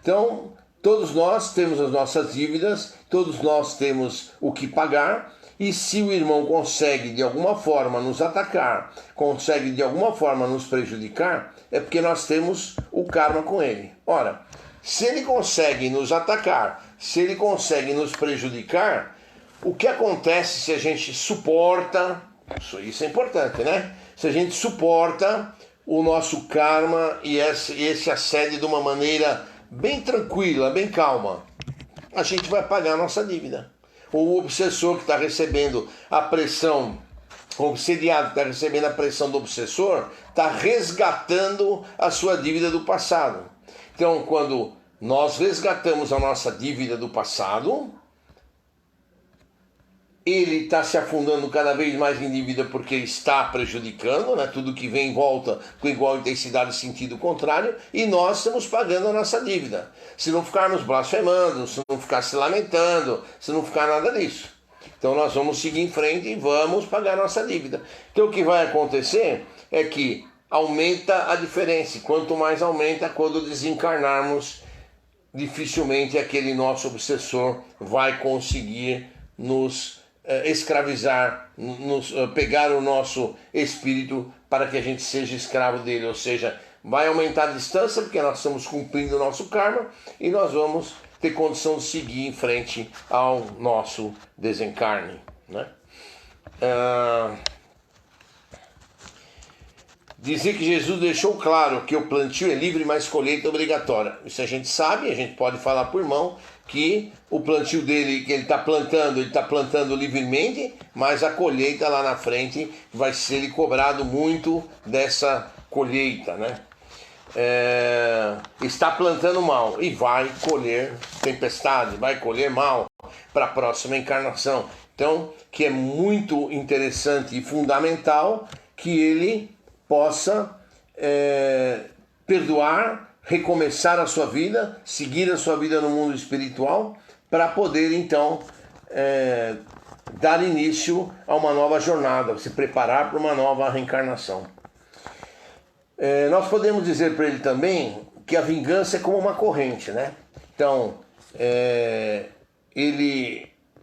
Então, todos nós temos as nossas dívidas todos nós temos o que pagar, e se o irmão consegue de alguma forma nos atacar, consegue de alguma forma nos prejudicar, é porque nós temos o karma com ele. Ora, se ele consegue nos atacar, se ele consegue nos prejudicar, o que acontece se a gente suporta, isso é importante, né? Se a gente suporta o nosso karma e esse assédio de uma maneira bem tranquila, bem calma, a gente vai pagar a nossa dívida. O obsessor que está recebendo a pressão, o obsediado que está recebendo a pressão do obsessor, está resgatando a sua dívida do passado. Então, quando nós resgatamos a nossa dívida do passado, ele está se afundando cada vez mais em dívida porque está prejudicando, né? Tudo que vem em volta com igual intensidade e sentido contrário, e nós estamos pagando a nossa dívida. Se não ficarmos blasfemando, se não ficar se lamentando, se não ficar nada disso. Então nós vamos seguir em frente e vamos pagar a nossa dívida. Então o que vai acontecer é que aumenta a diferença. Quanto mais aumenta, quando desencarnarmos, dificilmente aquele nosso obsessor vai conseguir nos escravizar, pegar o nosso espírito para que a gente seja escravo dele, ou seja, vai aumentar a distância porque nós estamos cumprindo o nosso karma e nós vamos ter condição de seguir em frente ao nosso desencarne, né? Dizer que Jesus deixou claro que o plantio é livre, mas colheita é obrigatória. Isso a gente sabe, a gente pode falar por irmão que o plantio dele, que ele está plantando livremente, mas a colheita lá na frente vai ser ele cobrado muito dessa colheita, né? Está plantando mal e vai colher tempestade, vai colher mal para a próxima encarnação. Então, que é muito interessante e fundamental que ele possa perdoar, recomeçar a sua vida, seguir a sua vida no mundo espiritual, para poder então dar início a uma nova jornada, se preparar para uma nova reencarnação. Nós podemos dizer para ele também que a vingança é como uma corrente, né? Então,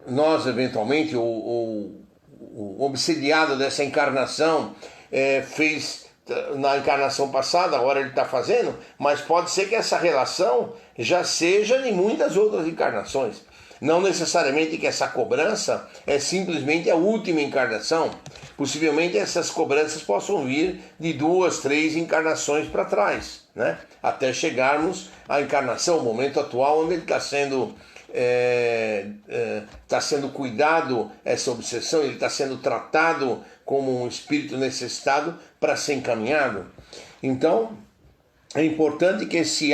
nós eventualmente, o obsediado dessa encarnação, fez na encarnação passada, agora ele está fazendo, mas pode ser que essa relação já seja em muitas outras encarnações. Não necessariamente que essa cobrança é simplesmente a última encarnação. Possivelmente essas cobranças possam vir de 2, 3 encarnações para trás, né? Até chegarmos à encarnação, o momento atual, onde ele está sendo cuidado, essa obsessão, ele está sendo tratado como um espírito necessitado para ser encaminhado. Então, é importante que esse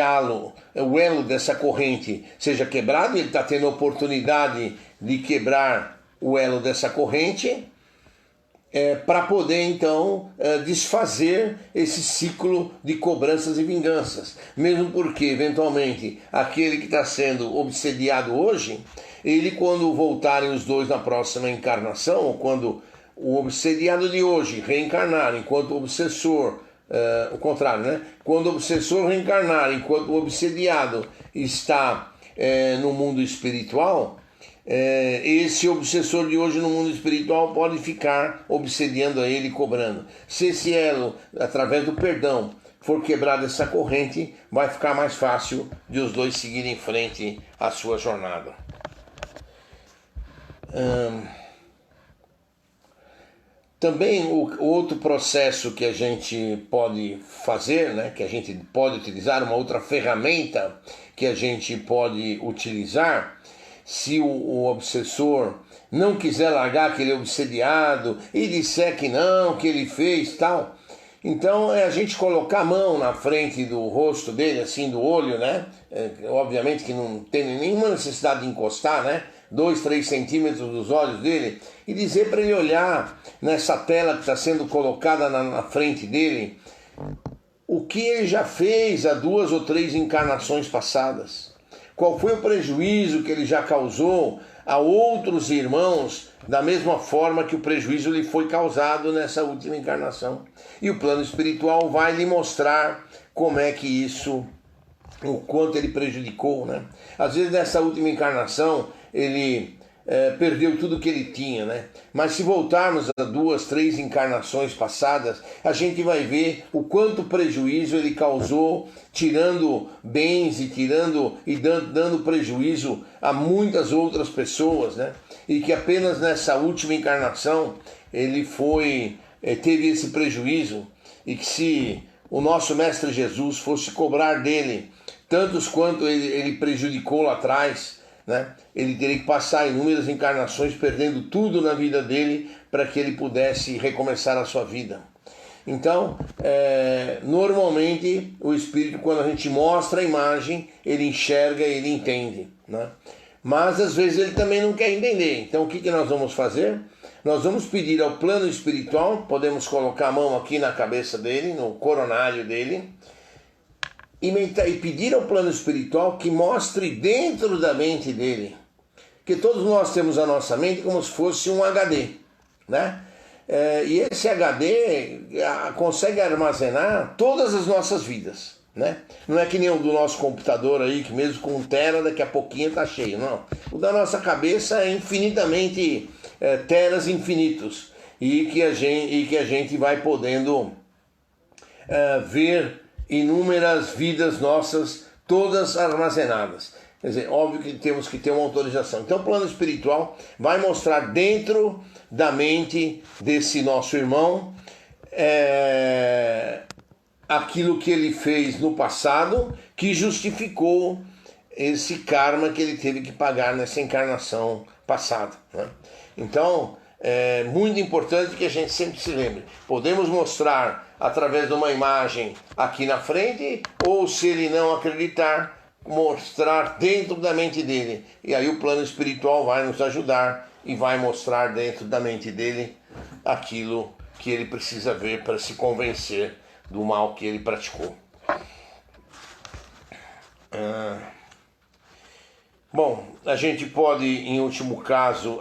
o elo dessa corrente seja quebrado, ele está tendo a oportunidade de quebrar o elo dessa corrente, para poder então desfazer esse ciclo de cobranças e vinganças. Mesmo porque, eventualmente, aquele que está sendo obsediado hoje, ele, quando voltarem os dois na próxima encarnação, ou quando o obsediado de hoje reencarnar enquanto obsessor, o contrário, né? Quando o obsessor reencarnar enquanto o obsediado está no mundo espiritual, esse obsessor de hoje no mundo espiritual pode ficar obsediando a ele e cobrando. Se esse elo, através do perdão, for quebrado essa corrente, vai ficar mais fácil de os dois seguirem em frente à sua jornada. Também o outro processo que a gente pode fazer, né, que a gente pode utilizar, uma outra ferramenta que a gente pode utilizar, se o obsessor não quiser largar aquele obsediado e disser que não, que ele fez tal, então é a gente colocar a mão na frente do rosto dele, assim, do olho, né? Obviamente que não tem nenhuma necessidade de encostar, né? 2, 3 centímetros dos olhos dele, e dizer para ele olhar nessa tela que está sendo colocada na frente dele o que ele já fez há 2 ou 3 encarnações passadas. Qual foi o prejuízo que ele já causou a outros irmãos, da mesma forma que o prejuízo lhe foi causado nessa última encarnação. E o plano espiritual vai lhe mostrar como é que isso, o quanto ele prejudicou, né? Às vezes nessa última encarnação ele perdeu tudo que ele tinha, né? Mas se voltarmos a 2, 3 encarnações passadas, a gente vai ver o quanto prejuízo ele causou, tirando bens e dando prejuízo a muitas outras pessoas, né? E que apenas nessa última encarnação ele teve esse prejuízo, e que se o nosso Mestre Jesus fosse cobrar dele tantos quanto ele prejudicou lá atrás, né? Ele teria que passar inúmeras encarnações perdendo tudo na vida dele para que ele pudesse recomeçar a sua vida. Então, normalmente o espírito, quando a gente mostra a imagem, ele enxerga e ele entende, né? Mas às vezes ele também não quer entender. Então o que nós vamos fazer? Nós vamos pedir ao plano espiritual, podemos colocar a mão aqui na cabeça dele, no coronário dele, e pedir ao plano espiritual que mostre dentro da mente dele, que todos nós temos a nossa mente como se fosse um HD, né? E esse HD consegue armazenar todas as nossas vidas, né? Não é que nem o do nosso computador aí, que mesmo com 1 tera daqui a pouquinho está cheio, não. O da nossa cabeça é infinitamente teras infinitos, e que a gente vai podendo ver inúmeras vidas nossas, todas armazenadas. Quer dizer, óbvio que temos que ter uma autorização. Então o plano espiritual vai mostrar dentro da mente desse nosso irmão aquilo que ele fez no passado, que justificou esse karma que ele teve que pagar nessa encarnação passada, né? Então, é muito importante que a gente sempre se lembre. Podemos mostrar através de uma imagem aqui na frente, ou se ele não acreditar, mostrar dentro da mente dele. E aí o plano espiritual vai nos ajudar e vai mostrar dentro da mente dele aquilo que ele precisa ver para se convencer do mal que ele praticou. Bom, a gente pode, em último caso,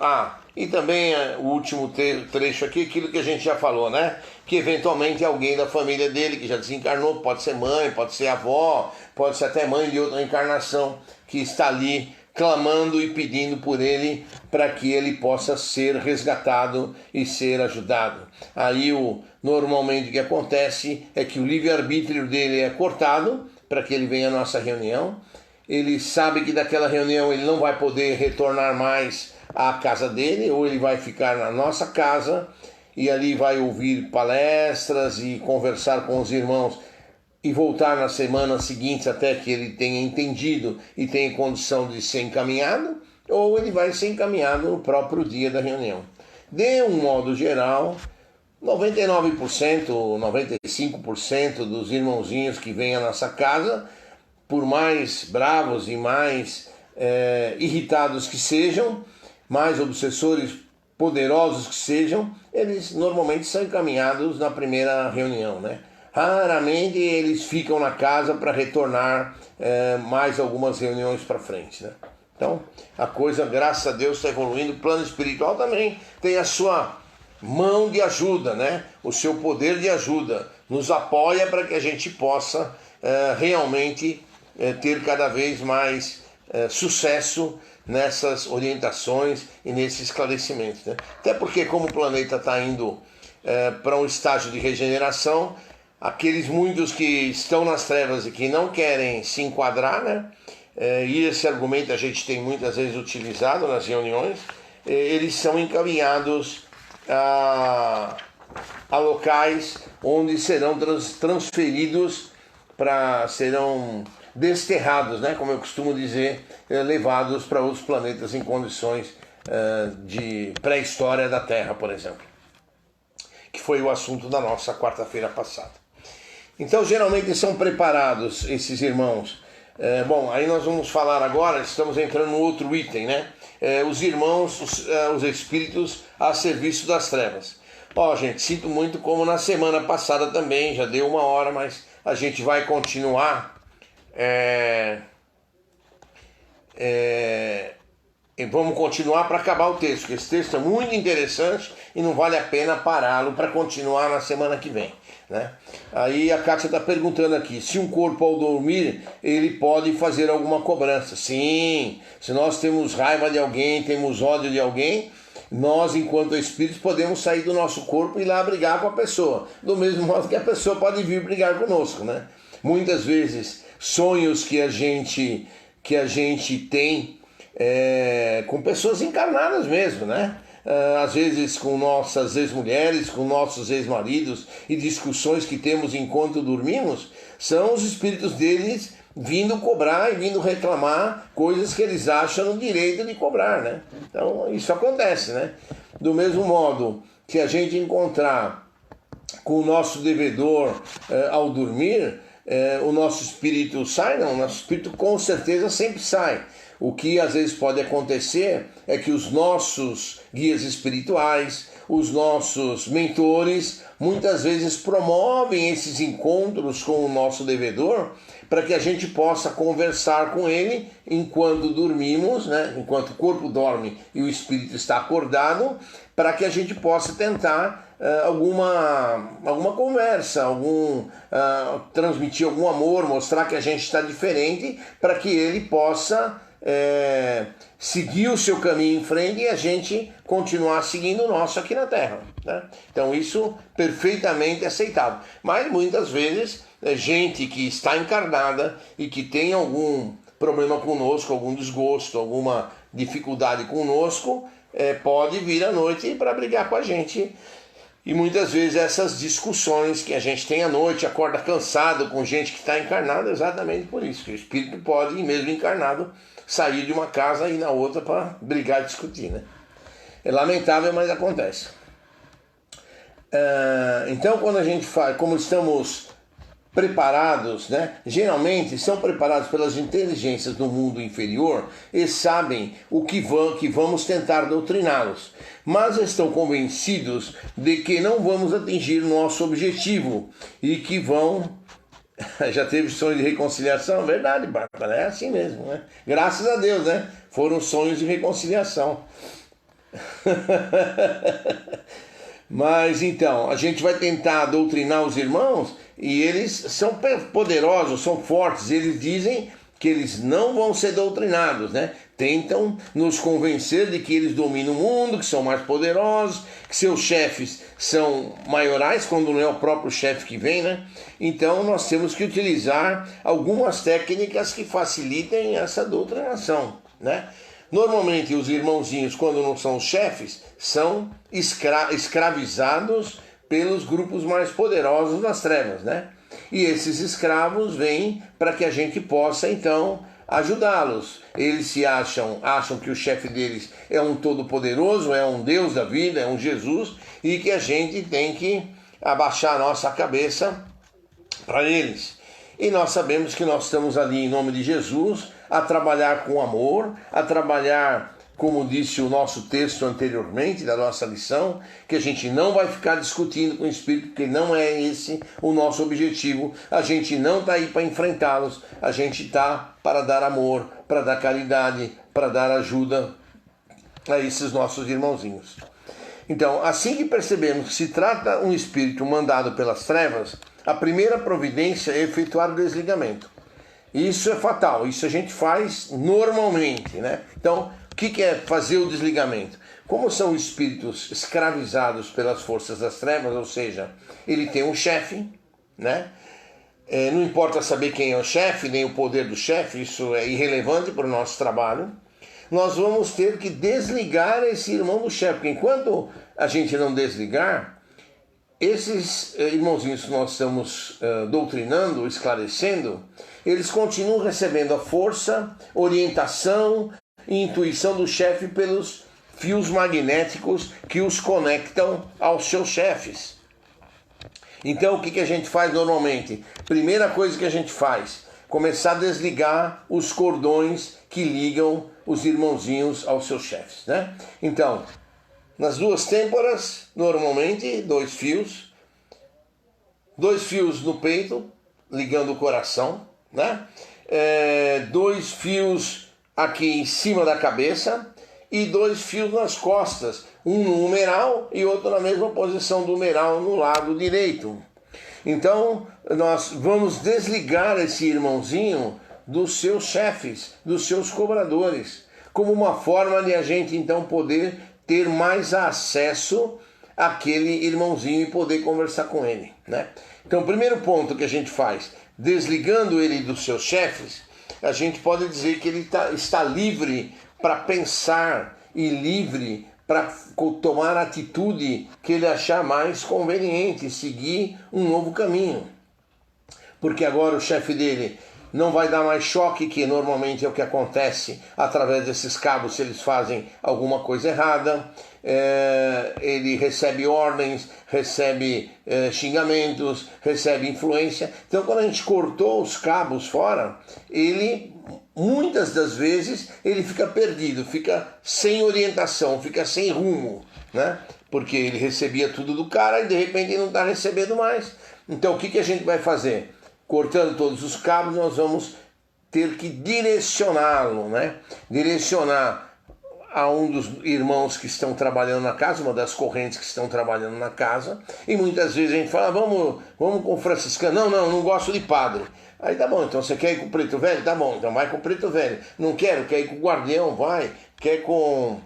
e também o último trecho aqui, aquilo que a gente já falou, né? Que eventualmente alguém da família dele que já desencarnou, pode ser mãe, pode ser avó, pode ser até mãe de outra encarnação, que está ali clamando e pedindo por ele para que ele possa ser resgatado e ser ajudado. Aí normalmente o que acontece é que o livre-arbítrio dele é cortado para que ele venha à nossa reunião. Ele sabe que daquela reunião ele não vai poder retornar mais à casa dele, ou ele vai ficar na nossa casa e ali vai ouvir palestras e conversar com os irmãos e voltar nas semanas seguintes até que ele tenha entendido e tenha condição de ser encaminhado, ou ele vai ser encaminhado no próprio dia da reunião. De um modo geral, 99%, 95% dos irmãozinhos que vêm à nossa casa, por mais bravos e mais irritados que sejam, mais obsessores poderosos que sejam, eles normalmente são encaminhados na primeira reunião, né? Raramente eles ficam na casa para retornar mais algumas reuniões para frente, né? Então, a coisa, graças a Deus, está evoluindo. O plano espiritual também tem a sua mão de ajuda, né? O seu poder de ajuda. Nos apoia para que a gente possa realmente ter cada vez mais sucesso nessas orientações e nesses esclarecimentos, né? Até porque, como o planeta está indo para um estágio de regeneração, aqueles muitos que estão nas trevas e que não querem se enquadrar, né? E esse argumento a gente tem muitas vezes utilizado nas reuniões, eles são encaminhados a locais onde serão transferidos, serão desterrados, né? Como eu costumo dizer, levados para outros planetas em condições de pré-história da Terra, por exemplo, que foi o assunto da nossa quarta-feira passada. Então, geralmente são preparados esses irmãos. Bom, aí nós vamos falar agora, estamos entrando no outro item, né? Os irmãos, os espíritos a serviço das trevas. Gente, sinto muito, como na semana passada também, já deu 1 hora, mas a gente vai continuar vamos continuar para acabar o texto, porque esse texto é muito interessante e não vale a pena pará-lo para continuar na semana que vem, né? Aí a Kátia está perguntando aqui, se um corpo ao dormir, ele pode fazer alguma cobrança? Sim, se nós temos raiva de alguém, temos ódio de alguém, nós, enquanto espíritos, podemos sair do nosso corpo e ir lá brigar com a pessoa, do mesmo modo que a pessoa pode vir brigar conosco, né? Muitas vezes, sonhos que a gente tem com pessoas encarnadas mesmo, né? Às vezes com nossas ex-mulheres, com nossos ex-maridos, e discussões que temos enquanto dormimos, são os espíritos deles vindo cobrar e vindo reclamar coisas que eles acham no direito de cobrar, né? Então isso acontece, né? Do mesmo modo que a gente encontrar com o nosso devedor ao dormir, o nosso espírito sai? Não, o nosso espírito com certeza sempre sai. O que às vezes pode acontecer é que os nossos guias espirituais, os nossos mentores, muitas vezes promovem esses encontros com o nosso devedor para que a gente possa conversar com ele enquanto dormimos, né? Enquanto o corpo dorme e o espírito está acordado, para que a gente possa tentar alguma conversa, transmitir algum amor, mostrar que a gente está diferente, para que ele possa seguir o seu caminho em frente e a gente continuar seguindo o nosso aqui na Terra, né? Então isso perfeitamente aceitável. Mas muitas vezes gente que está encarnada e que tem algum problema conosco, algum desgosto, alguma dificuldade conosco, pode vir à noite para brigar com a gente. E muitas vezes essas discussões que a gente tem à noite, acorda cansado com gente que está encarnada, exatamente por isso, que o espírito pode, mesmo encarnado, sair de uma casa e ir na outra para brigar e discutir, né? É lamentável, mas acontece. Então, quando a gente faz, como estamos preparados, né? Geralmente são preparados pelas inteligências do mundo inferior e sabem o que vamos tentar doutriná-los, mas estão convencidos de que não vamos atingir nosso objetivo e que vão... Já teve sonho de reconciliação? Verdade, Bárbara, é assim mesmo, né? Graças a Deus, né? Foram sonhos de reconciliação. Mas então, a gente vai tentar doutrinar os irmãos e eles são poderosos, são fortes, eles dizem que eles não vão ser doutrinados, né? Tentam nos convencer de que eles dominam o mundo, que são mais poderosos, que seus chefes são maiorais, quando não é o próprio chefe que vem, né? Então nós temos que utilizar algumas técnicas que facilitem essa doutrinação, né? Normalmente os irmãozinhos, quando não são os chefes, são escravizados pelos grupos mais poderosos das trevas, né? E esses escravos vêm para que a gente possa então ajudá-los. Eles acham que o chefe deles é um todo-poderoso, é um Deus da vida, é um Jesus, e que a gente tem que abaixar a nossa cabeça para eles. E nós sabemos que nós estamos ali em nome de Jesus a trabalhar com amor, a trabalhar, como disse o nosso texto anteriormente, da nossa lição, que a gente não vai ficar discutindo com o Espírito, porque não é esse o nosso objetivo. A gente não está aí para enfrentá-los, a gente está para dar amor, para dar caridade, para dar ajuda a esses nossos irmãozinhos. Então, assim que percebemos que se trata um espírito mandado pelas trevas, a primeira providência é efetuar o desligamento. Isso é fatal, isso a gente faz normalmente, né? Então, o que é fazer o desligamento? Como são espíritos escravizados pelas forças das trevas, ou seja, ele tem um chefe, né? Não importa saber quem é o chefe, nem o poder do chefe, isso é irrelevante para o nosso trabalho. Nós vamos ter que desligar esse irmão do chefe, porque enquanto a gente não desligar, esses irmãozinhos que nós estamos doutrinando, esclarecendo, eles continuam recebendo a força, orientação e intuição do chefe pelos fios magnéticos que os conectam aos seus chefes. Então o que a gente faz normalmente? Primeira coisa que a gente faz, começar a desligar os cordões que ligam os irmãozinhos aos seus chefes, né? Então, nas duas têmporas, normalmente, dois fios no peito, ligando o coração, né? Dois fios aqui em cima da cabeça e 2 fios nas costas, um no humeral e outro na mesma posição do humeral no lado direito. Então nós vamos desligar esse irmãozinho dos seus chefes, dos seus cobradores, como uma forma de a gente então poder ter mais acesso àquele irmãozinho e poder conversar com ele, né? Então o primeiro ponto que a gente faz, desligando ele dos seus chefes, a gente pode dizer que ele está livre para pensar e livre para tomar a atitude que ele achar mais conveniente, seguir um novo caminho. Porque agora o chefe dele não vai dar mais choque, que normalmente é o que acontece através desses cabos se eles fazem alguma coisa errada. Ele recebe ordens, recebe xingamentos, recebe influência. Então quando a gente cortou os cabos fora, ele muitas das vezes ele fica perdido, fica sem orientação, fica sem rumo, né? Porque ele recebia tudo do cara e de repente ele não está recebendo mais. Então o que a gente vai fazer? Cortando todos os cabos, nós vamos ter que direcioná-lo, né? Direcionar a um dos irmãos que estão trabalhando na casa, uma das correntes que estão trabalhando na casa, e muitas vezes a gente fala, vamos com o franciscano, não gosto de padre. Aí tá bom, então você quer ir com o preto velho? Tá bom, então vai com o preto velho. Não quer ir com o guardião? Vai. Quer com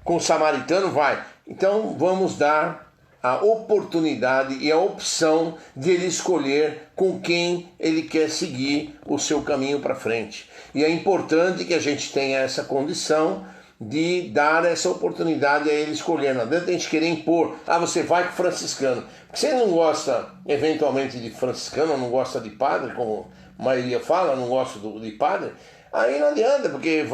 o samaritano? Vai. Então vamos dar a oportunidade e a opção de ele escolher com quem ele quer seguir o seu caminho para frente. E é importante que a gente tenha essa condição de dar essa oportunidade a ele escolher. Não adianta a gente querer impor, você vai com o franciscano. Porque se ele não gosta, eventualmente, de franciscano, não gosta de padre, como a maioria fala, não gosta de padre, aí não adianta, porque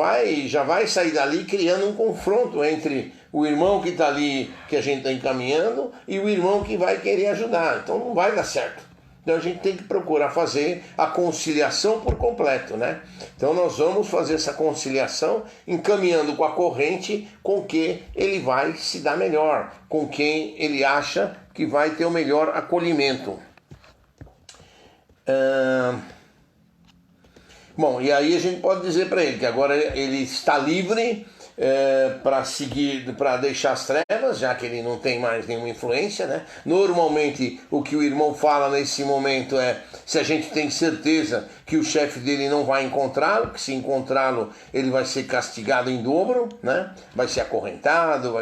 já vai sair dali criando um confronto entre o irmão que está ali, que a gente está encaminhando, e o irmão que vai querer ajudar. Então não vai dar certo. Então a gente tem que procurar fazer a conciliação por completo, né? Então nós vamos fazer essa conciliação encaminhando com a corrente com que ele vai se dar melhor, com quem ele acha que vai ter o melhor acolhimento. Bom, e aí a gente pode dizer para ele que agora ele está livre para deixar as trevas, já que ele não tem mais nenhuma influência, né? Normalmente o que o irmão fala nesse momento é se a gente tem certeza que o chefe dele não vai encontrá-lo, que se encontrá-lo ele vai ser castigado em dobro, né? Vai ser acorrentado,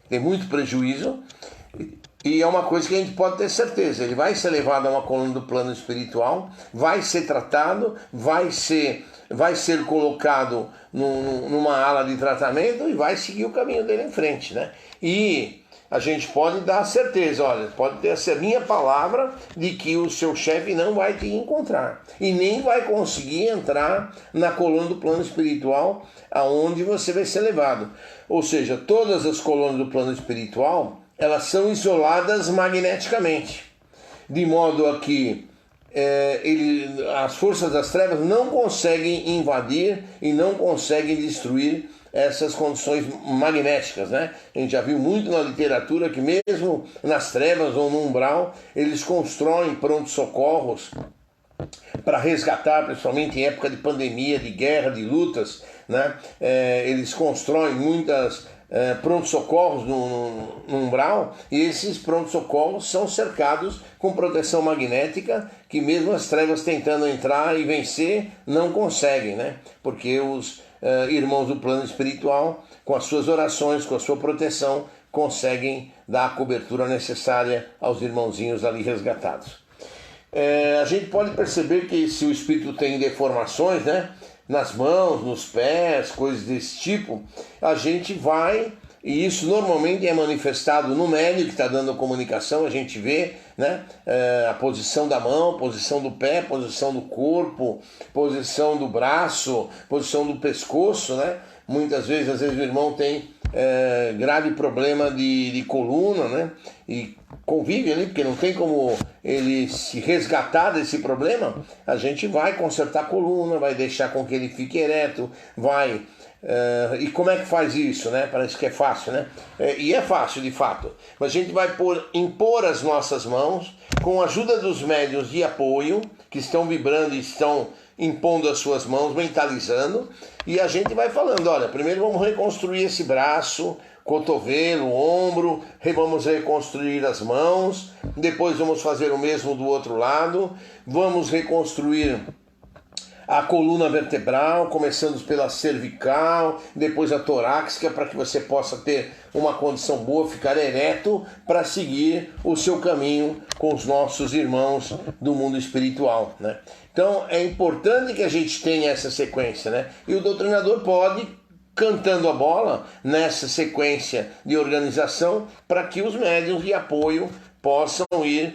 ter muito prejuízo. E é uma coisa que a gente pode ter certeza, ele vai ser levado a uma coluna do plano espiritual, vai ser tratado, vai ser colocado numa ala de tratamento e vai seguir o caminho dele em frente, né? E a gente pode dar a certeza, olha, pode ter essa minha palavra de que o seu chefe não vai te encontrar e nem vai conseguir entrar na coluna do plano espiritual aonde você vai ser levado. Ou seja, todas as colunas do plano espiritual, elas são isoladas magneticamente, de modo a que as forças das trevas não conseguem invadir e não conseguem destruir essas condições magnéticas, né? A gente já viu muito na literatura que mesmo nas trevas ou no umbral, eles constroem pronto-socorros para resgatar, principalmente em época de pandemia, de guerra, de lutas, né? Eles constroem muitas pronto-socorros no umbral, e esses pronto-socorros são cercados com proteção magnética, que mesmo as trevas tentando entrar e vencer, não conseguem, né? Porque os irmãos do plano espiritual, com as suas orações, com a sua proteção, conseguem dar a cobertura necessária aos irmãozinhos ali resgatados. A gente pode perceber que se o espírito tem deformações, né, nas mãos, nos pés, coisas desse tipo, a gente vai, e isso normalmente é manifestado no médium que está dando a comunicação, a gente vê, né, a posição da mão, posição do pé, posição do corpo, posição do braço, posição do pescoço, né? Muitas vezes, às vezes o irmão tem grave problema de coluna, né? E convive ali, porque não tem como ele se resgatar desse problema. A gente vai consertar a coluna, vai deixar com que ele fique ereto, vai... e como é que faz isso, né? Parece que é fácil, né? E é fácil, de fato. Mas a gente vai impor as nossas mãos, com a ajuda dos médiuns de apoio, que estão vibrando e estão impondo as suas mãos, mentalizando, e a gente vai falando, olha, primeiro vamos reconstruir esse braço, cotovelo, ombro, vamos reconstruir as mãos, depois vamos fazer o mesmo do outro lado, vamos reconstruir a coluna vertebral, começando pela cervical, depois a torácica, para que você possa ter uma condição boa, ficar ereto, para seguir o seu caminho com os nossos irmãos do mundo espiritual, né? Então é importante que a gente tenha essa sequência, né? E o doutrinador pode, cantando a bola nessa sequência de organização, para que os médiuns de apoio possam ir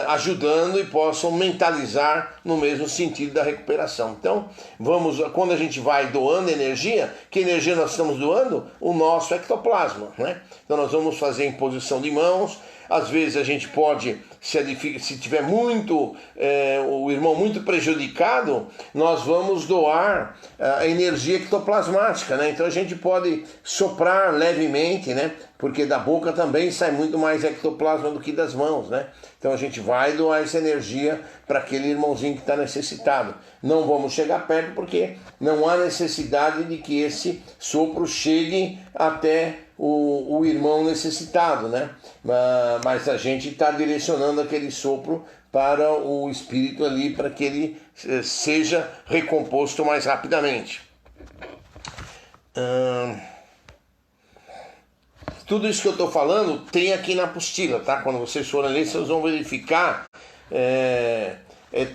ajudando e possam mentalizar no mesmo sentido da recuperação. Então, quando a gente vai doando energia, que energia nós estamos doando? O nosso ectoplasma, né? Então nós vamos fazer imposição de mãos. Às vezes a gente pode, se tiver o irmão muito prejudicado, nós vamos doar a energia ectoplasmática, né? Então a gente pode soprar levemente, né? Porque da boca também sai muito mais ectoplasma do que das mãos, né? Então a gente vai doar essa energia para aquele irmãozinho que está necessitado. Não vamos chegar perto porque não há necessidade de que esse sopro chegue até o irmão necessitado, né? Mas a gente está direcionando aquele sopro para o espírito ali, para que ele seja recomposto mais rapidamente. Tudo isso que eu estou falando tem aqui na apostila, tá? Quando vocês forem ler, vocês vão verificar.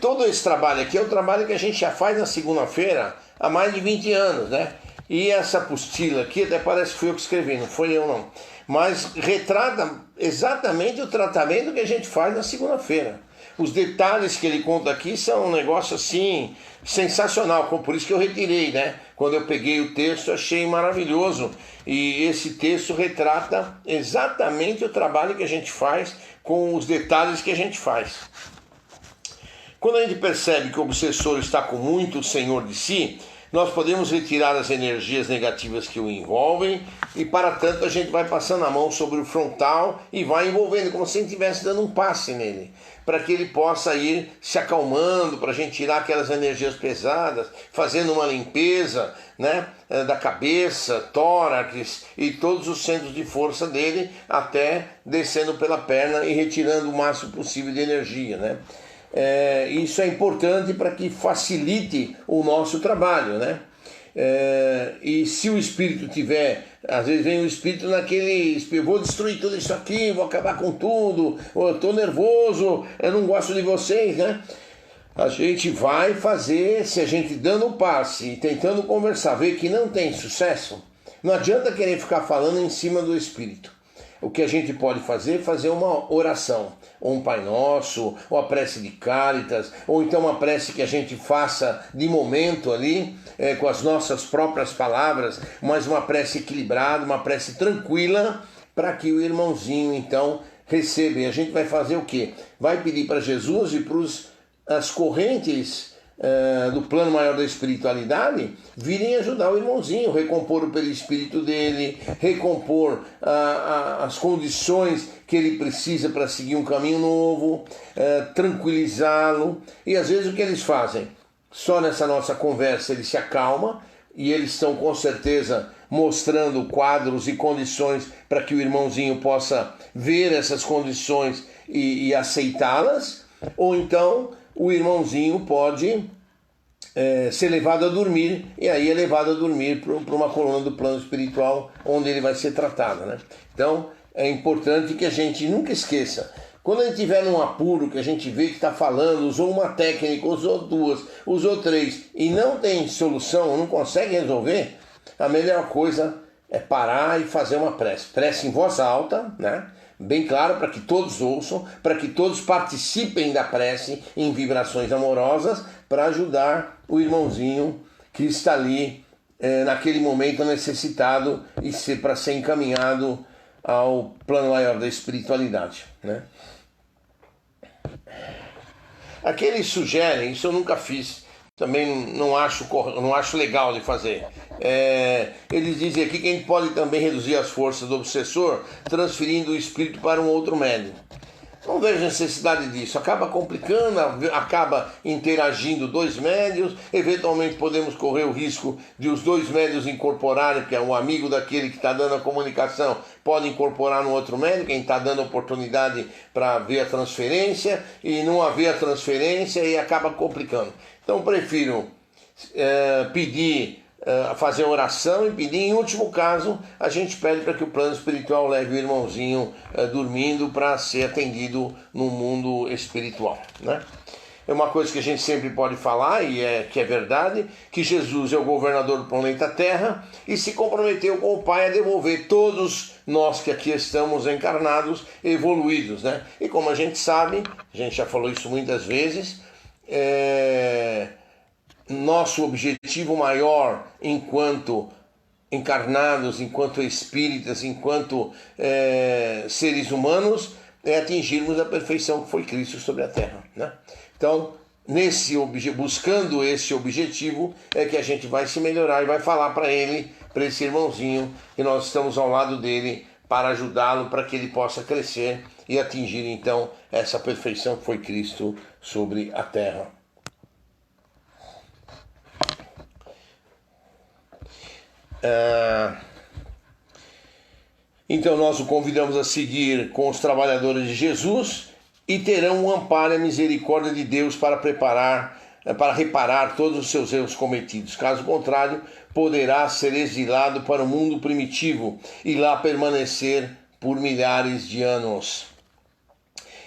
Todo esse trabalho aqui é o trabalho que a gente já faz na segunda-feira há mais de 20 anos, né? E essa apostila aqui, até parece que fui eu que escrevi, não foi eu não. Mas retrata exatamente o tratamento que a gente faz na segunda-feira. Os detalhes que ele conta aqui são um negócio assim, sensacional, por isso que eu retirei, né? Quando eu peguei o texto, achei maravilhoso. E esse texto retrata exatamente o trabalho que a gente faz com os detalhes que a gente faz. Quando a gente percebe que o obsessor está com muito senhor de si, nós podemos retirar as energias negativas que o envolvem e, para tanto, a gente vai passando a mão sobre o frontal e vai envolvendo, como se a gente estivesse dando um passe nele, para que ele possa ir se acalmando, para a gente tirar aquelas energias pesadas, fazendo uma limpeza, né, da cabeça, tórax e todos os centros de força dele, até descendo pela perna e retirando o máximo possível de energia, né? Isso é importante para que facilite o nosso trabalho, né? E se o espírito tiver, às vezes vem o espírito naquele, eu vou destruir tudo isso aqui, vou acabar com tudo, eu estou nervoso, eu não gosto de vocês, né? A gente vai fazer, se a gente dando um passe e tentando conversar, ver que não tem sucesso, não adianta querer ficar falando em cima do espírito. O que a gente pode fazer é fazer uma oração, ou um Pai Nosso, ou a prece de Cáritas, ou então uma prece que a gente faça de momento ali, com as nossas próprias palavras, mas uma prece equilibrada, uma prece tranquila, para que o irmãozinho então receba. E a gente vai fazer o quê? Vai pedir para Jesus e para as correntes do plano maior da espiritualidade virem ajudar o irmãozinho, recompor o perispírito dele, recompor as condições que ele precisa para seguir um caminho novo, tranquilizá-lo. E às vezes o que eles fazem? Só nessa nossa conversa ele se acalma e eles estão com certeza mostrando quadros e condições para que o irmãozinho possa ver essas condições e aceitá-las, ou então o irmãozinho pode ser levado a dormir, e aí é levado a dormir para uma coluna do plano espiritual, onde ele vai ser tratado, né? Então, é importante que a gente nunca esqueça, quando a gente estiver num apuro, que a gente vê que está falando, usou uma técnica, usou duas, usou três, e não tem solução, não consegue resolver, a melhor coisa é parar e fazer uma prece. Prece em voz alta, né? Bem claro, para que todos ouçam, para que todos participem da prece em vibrações amorosas, para ajudar o irmãozinho que está ali naquele momento necessitado e para ser encaminhado ao plano maior da espiritualidade, né? Aqui eles sugerem, isso eu nunca fiz, também não acho legal de fazer. Eles dizem aqui que a gente pode também reduzir as forças do obsessor transferindo o espírito para um outro médium. Não vejo necessidade disso, acaba complicando, acaba interagindo dois médios, eventualmente podemos correr o risco de os dois médios incorporarem, porque é um amigo daquele que está dando a comunicação, pode incorporar no outro médio, quem está dando a oportunidade para ver a transferência, e não haver a transferência e acaba complicando. Então prefiro pedir, fazer oração e pedir, em último caso, a gente pede para que o plano espiritual leve o irmãozinho dormindo para ser atendido no mundo espiritual, né? É uma coisa que a gente sempre pode falar, e que é verdade, que Jesus é o governador do planeta Terra e se comprometeu com o Pai a devolver todos nós que aqui estamos encarnados, evoluídos, né? E como a gente sabe, a gente já falou isso muitas vezes, nosso objetivo maior enquanto encarnados, enquanto espíritas, enquanto seres humanos, é atingirmos a perfeição que foi Cristo sobre a Terra, né? Então, buscando esse objetivo, é que a gente vai se melhorar e vai falar para ele, para esse irmãozinho, que nós estamos ao lado dele para ajudá-lo, para que ele possa crescer e atingir então essa perfeição que foi Cristo sobre a Terra. Então nós o convidamos a seguir com os trabalhadores de Jesus e terão o amparo e a misericórdia de Deus para reparar todos os seus erros cometidos. Caso contrário, poderá ser exilado para o mundo primitivo e lá permanecer por milhares de anos,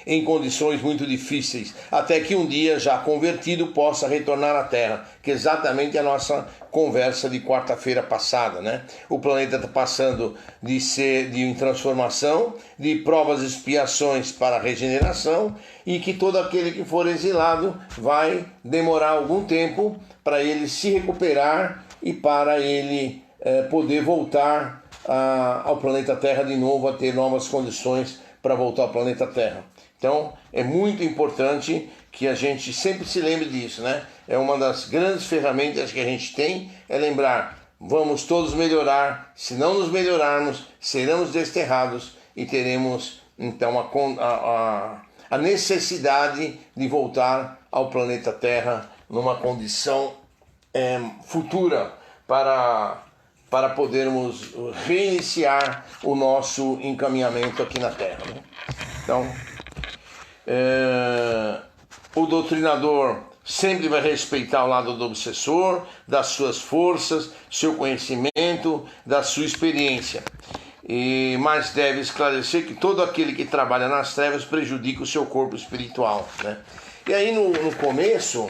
em condições muito difíceis, até que um dia, já convertido, possa retornar à Terra, que é exatamente a nossa conversa de quarta-feira passada, né? O planeta está passando de transformação, de provas e expiações para a regeneração, e que todo aquele que for exilado vai demorar algum tempo para ele se recuperar e para ele poder voltar ao planeta Terra de novo, a ter novas condições para voltar ao planeta Terra. Então, é muito importante que a gente sempre se lembre disso, né? É uma das grandes ferramentas que a gente tem, é lembrar, vamos todos melhorar, se não nos melhorarmos, seremos desterrados e teremos, então, a necessidade de voltar ao planeta Terra numa condição futura para podermos reiniciar o nosso encaminhamento aqui na Terra, né? Então, o doutrinador sempre vai respeitar o lado do obsessor, das suas forças, seu conhecimento, da sua experiência, mas deve esclarecer que todo aquele que trabalha nas trevas prejudica o seu corpo espiritual, né? E aí no começo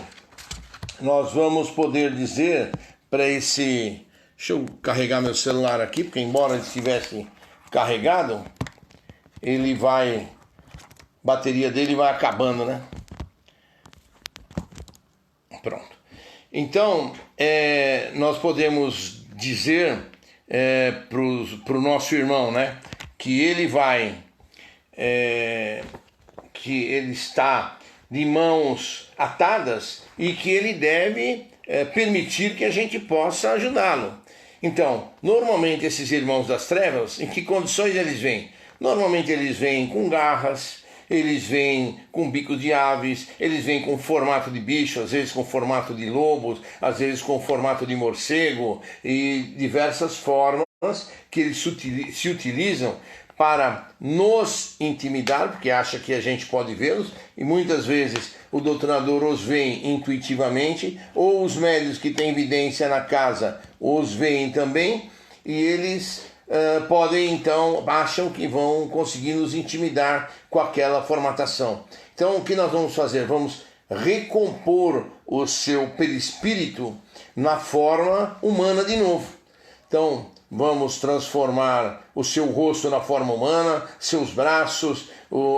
nós vamos poder dizer para esse... Deixa eu carregar meu celular aqui, porque embora ele estivesse carregado, a bateria dele vai acabando, né? Pronto. Então, nós podemos dizer para o nosso irmão, né, que ele que ele está de mãos atadas e que ele deve permitir que a gente possa ajudá-lo. Então, normalmente esses irmãos das trevas, em que condições eles vêm? Normalmente eles vêm com garras, eles vêm com bico de aves, eles vêm com formato de bicho, às vezes com formato de lobos, às vezes com formato de morcego, e diversas formas que eles se utilizam para nos intimidar, porque acha que a gente pode vê-los, e muitas vezes o doutrinador os vê intuitivamente, ou os médios que têm evidência na casa os veem também, e eles podem então, acham que vão conseguir nos intimidar com aquela formatação. Então o que nós vamos fazer? Vamos recompor o seu perispírito na forma humana de novo. Então vamos transformar o seu rosto na forma humana, seus braços,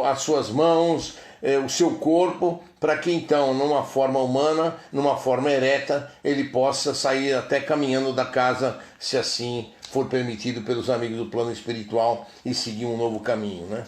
as suas mãos, o seu corpo, para que então, numa forma humana, numa forma ereta, ele possa sair até caminhando da casa, se assim for permitido pelos amigos do plano espiritual, e seguir um novo caminho, né?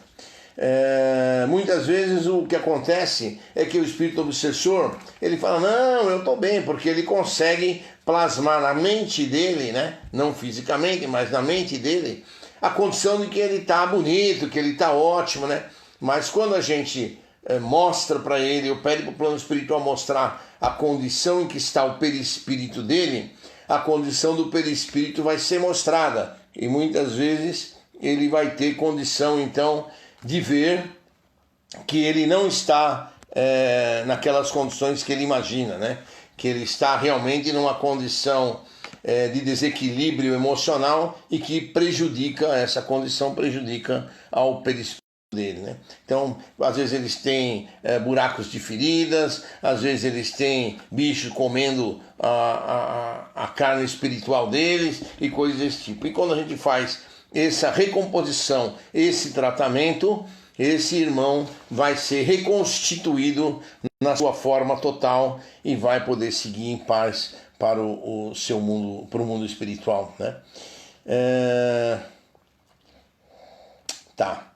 Muitas vezes o que acontece é que o espírito obsessor, ele fala, não, eu estou bem, porque ele consegue plasmar na mente dele, né? Não fisicamente, mas na mente dele, a condição de que ele está bonito, que ele está ótimo, né? Mas quando a gente mostra para ele, eu pede para o plano espiritual mostrar a condição em que está o perispírito dele, a condição do perispírito vai ser mostrada. E muitas vezes ele vai ter condição, então, de ver que ele não está naquelas condições que ele imagina, né? Que ele está realmente numa condição de desequilíbrio emocional e que prejudica, essa condição prejudica ao perispírito dele, né? Então, às vezes eles têm buracos de feridas, às vezes eles têm bichos comendo a carne espiritual deles e coisas desse tipo. E quando a gente faz essa recomposição, esse tratamento, esse irmão vai ser reconstituído na sua forma total e vai poder seguir em paz para o seu mundo, para o mundo espiritual, né? Tá.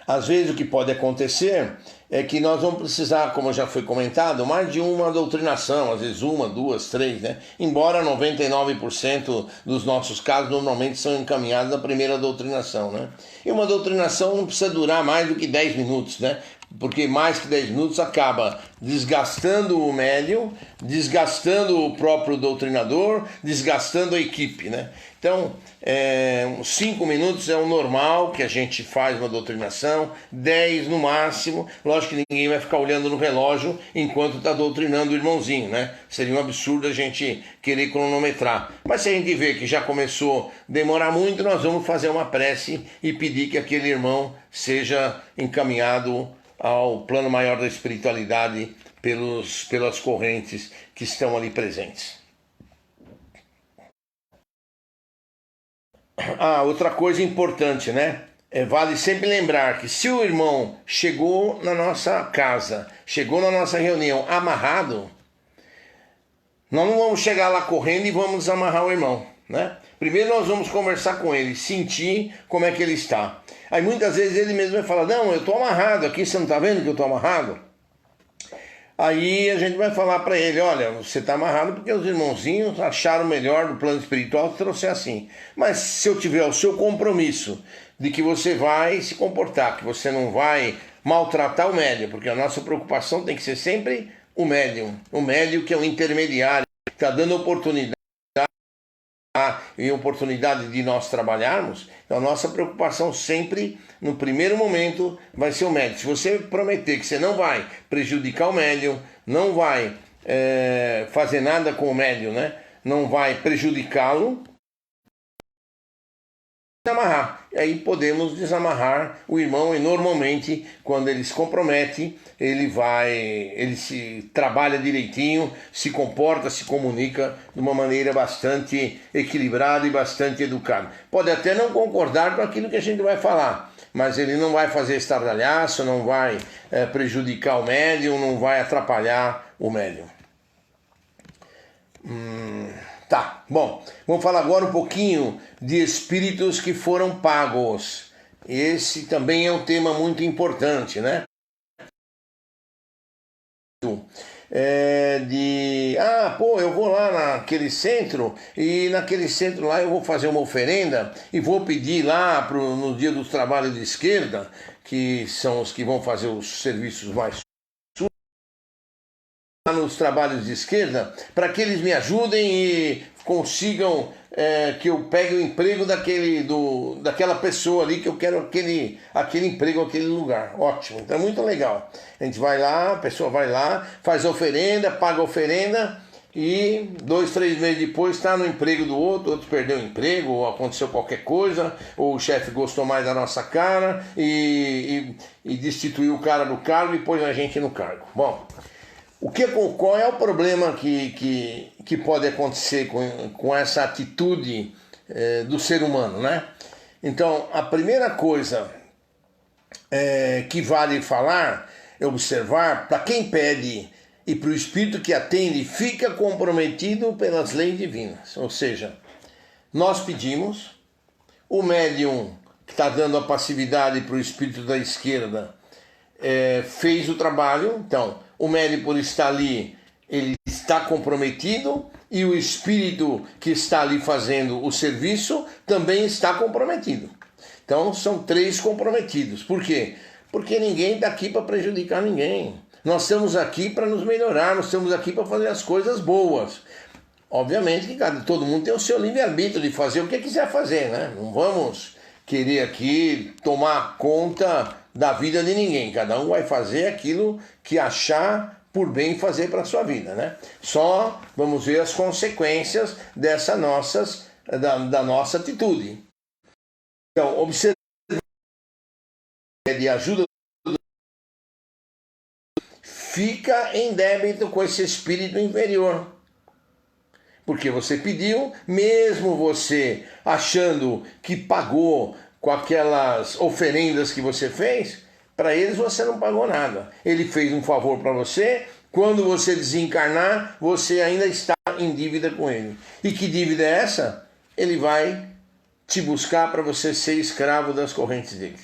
Às vezes o que pode acontecer é que nós vamos precisar, como já foi comentado, mais de uma doutrinação, às vezes uma, duas, três, né? Embora 99% dos nossos casos normalmente são encaminhados na primeira doutrinação, né? E uma doutrinação não precisa durar mais do que 10 minutos, né? Porque mais que 10 minutos acaba desgastando o médium, desgastando o próprio doutrinador, desgastando a equipe, né? Então, 5 minutos é o normal que a gente faz uma doutrinação, 10 no máximo. Lógico que ninguém vai ficar olhando no relógio enquanto está doutrinando o irmãozinho, né? Seria um absurdo a gente querer cronometrar. Mas se a gente vê que já começou a demorar muito, nós vamos fazer uma prece e pedir que aquele irmão seja encaminhado ao plano maior da espiritualidade pelas correntes que estão ali presentes. Outra coisa importante, né? Vale sempre lembrar que se o irmão chegou na nossa casa, chegou na nossa reunião amarrado, nós não vamos chegar lá correndo e vamos desamarrar o irmão, né? Primeiro nós vamos conversar com ele, sentir como é que ele está. Aí muitas vezes ele mesmo vai falar, não, eu estou amarrado aqui, você não está vendo que eu estou amarrado? Aí a gente vai falar para ele, olha, você está amarrado porque os irmãozinhos acharam melhor no plano espiritual trouxer assim. Mas se eu tiver o seu compromisso de que você vai se comportar, que você não vai maltratar o médium, porque a nossa preocupação tem que ser sempre o médium que é o intermediário, que está dando oportunidade de nós trabalharmos. Então a nossa preocupação sempre, no primeiro momento, vai ser o médium. Se você prometer que você não vai prejudicar o médium, não vai fazer nada com o médium, né? Não vai prejudicá-lo, desamarrar. E aí podemos desamarrar o irmão e normalmente quando ele se compromete, ele se trabalha direitinho, se comporta, se comunica de uma maneira bastante equilibrada e bastante educada. Pode até não concordar com aquilo que a gente vai falar, mas ele não vai fazer estardalhaço, não vai prejudicar o médium, não vai atrapalhar o médium. Tá, bom, vamos falar agora um pouquinho de espíritos que foram pagos. Esse também é um tema muito importante, né? Eu vou lá naquele centro e naquele centro lá eu vou fazer uma oferenda e vou pedir lá no dia dos trabalhos de esquerda, que são os que vão fazer os serviços mais nos trabalhos de esquerda, para que eles me ajudem e consigam que eu pegue o emprego daquela pessoa ali, que eu quero aquele emprego, aquele lugar. Ótimo, então é muito legal. A gente vai lá, a pessoa vai lá, faz a oferenda, paga a oferenda e 2, 3 meses depois está no emprego do outro perdeu o emprego, ou aconteceu qualquer coisa, ou o chefe gostou mais da nossa cara e destituiu o cara do cargo e pôs a gente no cargo. Bom, qual é o problema que pode acontecer com essa atitude do ser humano, né? Então, a primeira coisa que vale falar, observar, para quem pede e para o espírito que atende, fica comprometido pelas leis divinas. Ou seja, nós pedimos, o médium que está dando a passividade para o espírito da esquerda fez o trabalho, então o médium, por estar ali, ele está comprometido e o espírito que está ali fazendo o serviço também está comprometido. Então são 3 comprometidos. Por quê? Porque ninguém está aqui para prejudicar ninguém. Nós estamos aqui para nos melhorar, nós estamos aqui para fazer as coisas boas. Obviamente que todo mundo tem o seu livre-arbítrio de fazer o que quiser fazer, né? Não vamos querer aqui tomar conta da vida de ninguém. Cada um vai fazer aquilo que achar por bem fazer para a sua vida, né? Só vamos ver as consequências da nossa atitude. Então, observe de ajuda, fica em débito com esse espírito inferior. Porque você pediu, mesmo você achando que pagou com aquelas oferendas que você fez, para eles você não pagou nada. Ele fez um favor para você, quando você desencarnar, você ainda está em dívida com ele. E que dívida é essa? Ele vai te buscar para você ser escravo das correntes dele.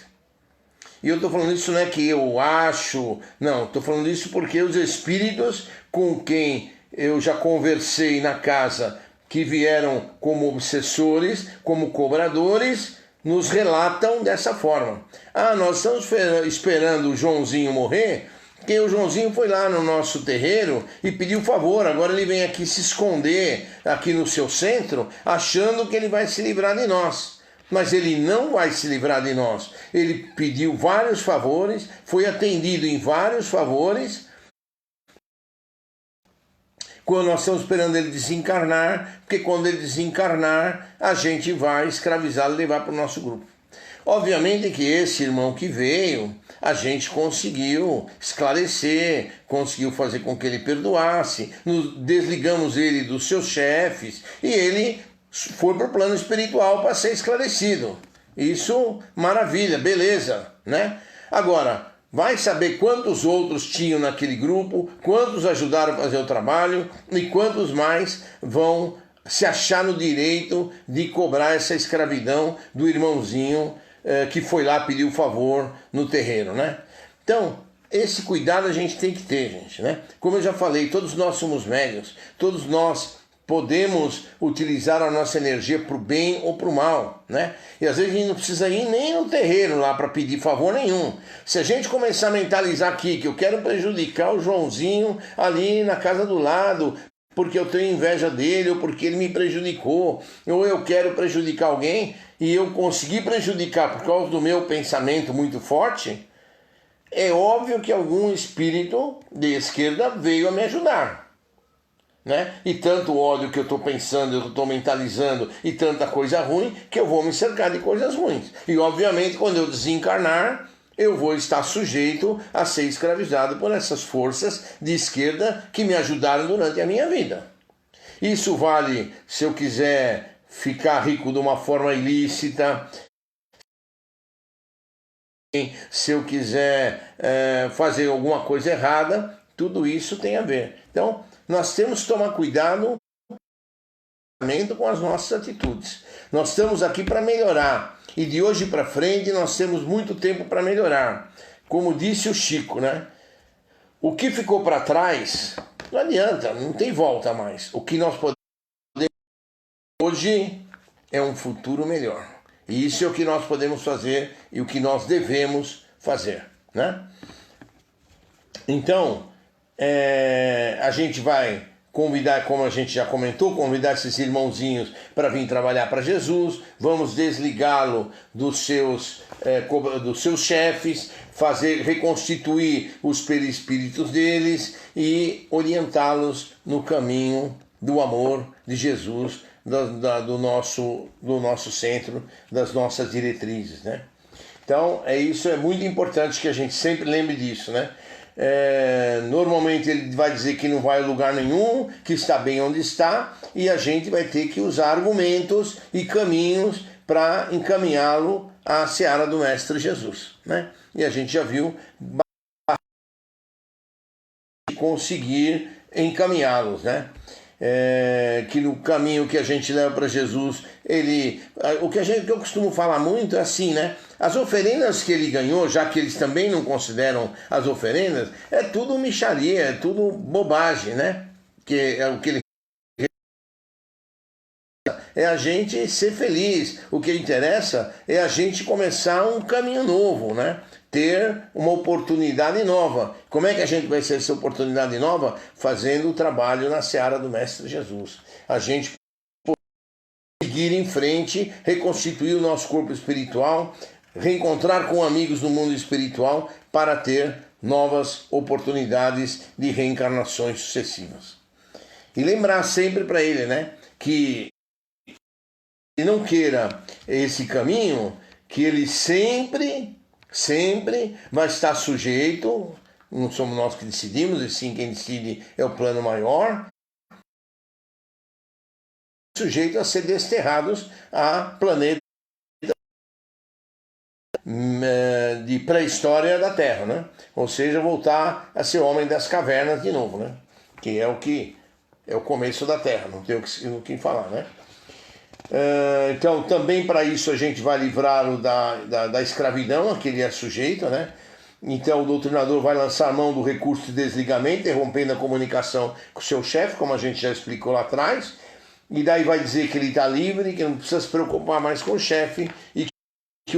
E eu estou falando isso não é que eu acho, não, estou falando isso porque os espíritos com quem eu já conversei na casa, que vieram como obsessores, como cobradores, nos relatam dessa forma. Ah, nós estamos esperando o Joãozinho morrer, porque o Joãozinho foi lá no nosso terreiro e pediu favor, agora ele vem aqui se esconder, aqui no seu centro, achando que ele vai se livrar de nós. Mas ele não vai se livrar de nós. Ele pediu vários favores, foi atendido em vários favores, quando nós estamos esperando ele desencarnar, porque quando ele desencarnar, a gente vai escravizá-lo e levar para o nosso grupo. Obviamente que esse irmão que veio, a gente conseguiu esclarecer, conseguiu fazer com que ele perdoasse, desligamos ele dos seus chefes e ele foi para o plano espiritual para ser esclarecido. Isso, maravilha, beleza, né? Agora, vai saber quantos outros tinham naquele grupo, quantos ajudaram a fazer o trabalho e quantos mais vão se achar no direito de cobrar essa escravidão do irmãozinho que foi lá pedir o favor no terreiro, né? Então, esse cuidado a gente tem que ter, gente, né? Como eu já falei, todos nós somos médiuns, todos nós podemos utilizar a nossa energia para o bem ou para o mal, né? E às vezes a gente não precisa ir nem no terreiro lá para pedir favor nenhum. Se a gente começar a mentalizar aqui que eu quero prejudicar o Joãozinho ali na casa do lado, porque eu tenho inveja dele, ou porque ele me prejudicou, ou eu quero prejudicar alguém, e eu consegui prejudicar por causa do meu pensamento muito forte, é óbvio que algum espírito de esquerda veio a me ajudar. Né? E tanto ódio que eu estou pensando, eu estou mentalizando, e tanta coisa ruim, que eu vou me cercar de coisas ruins. E obviamente quando eu desencarnar, eu vou estar sujeito a ser escravizado por essas forças de esquerda que me ajudaram durante a minha vida. Isso vale se eu quiser ficar rico de uma forma ilícita, se eu quiser fazer alguma coisa errada, tudo isso tem a ver. Então, nós temos que tomar cuidado com as nossas atitudes. Nós estamos aqui para melhorar. E de hoje para frente nós temos muito tempo para melhorar. Como disse o Chico, né? O que ficou para trás, não adianta, não tem volta mais. O que nós podemos hoje é um futuro melhor. E isso é o que nós podemos fazer e o que nós devemos fazer, né? Então, a gente vai convidar, como a gente já comentou, convidar esses irmãozinhos para vir trabalhar para Jesus, vamos desligá-lo dos seus chefes, reconstituir os perispíritos deles e orientá-los no caminho do amor de Jesus, do nosso centro, das nossas diretrizes, né? Então, isso é muito importante que a gente sempre lembre disso, né? Normalmente ele vai dizer que não vai a lugar nenhum, que está bem onde está, e a gente vai ter que usar argumentos e caminhos para encaminhá-lo à seara do Mestre Jesus, né? E a gente já viu conseguir encaminhá-los, né? Que no caminho que a gente leva para Jesus, o que eu costumo falar muito é assim, né? As oferendas que ele ganhou, já que eles também não consideram as oferendas, é tudo mixaria, é tudo bobagem, né? Que é o que ele é a gente ser feliz. O que interessa é a gente começar um caminho novo, né? Ter uma oportunidade nova. Como é que a gente vai ter essa oportunidade nova? Fazendo o trabalho na seara do Mestre Jesus. A gente seguir em frente, reconstituir o nosso corpo espiritual, reencontrar com amigos no mundo espiritual para ter novas oportunidades de reencarnações sucessivas. E lembrar sempre para ele, né, que ele não queira esse caminho, que ele sempre vai estar sujeito, não somos nós que decidimos, e sim quem decide é o plano maior, sujeito a ser desterrados a planeta de pré-história da Terra, né? Ou seja, voltar a ser homem das cavernas de novo, né? Que é o começo da Terra, não tem o que falar, né? Então, também para isso a gente vai livrá-lo da escravidão a que ele é sujeito, né? Então o doutrinador vai lançar a mão do recurso de desligamento, interrompendo a comunicação com o seu chefe, como a gente já explicou lá atrás, e daí vai dizer que ele está livre, que não precisa se preocupar mais com o chefe, e que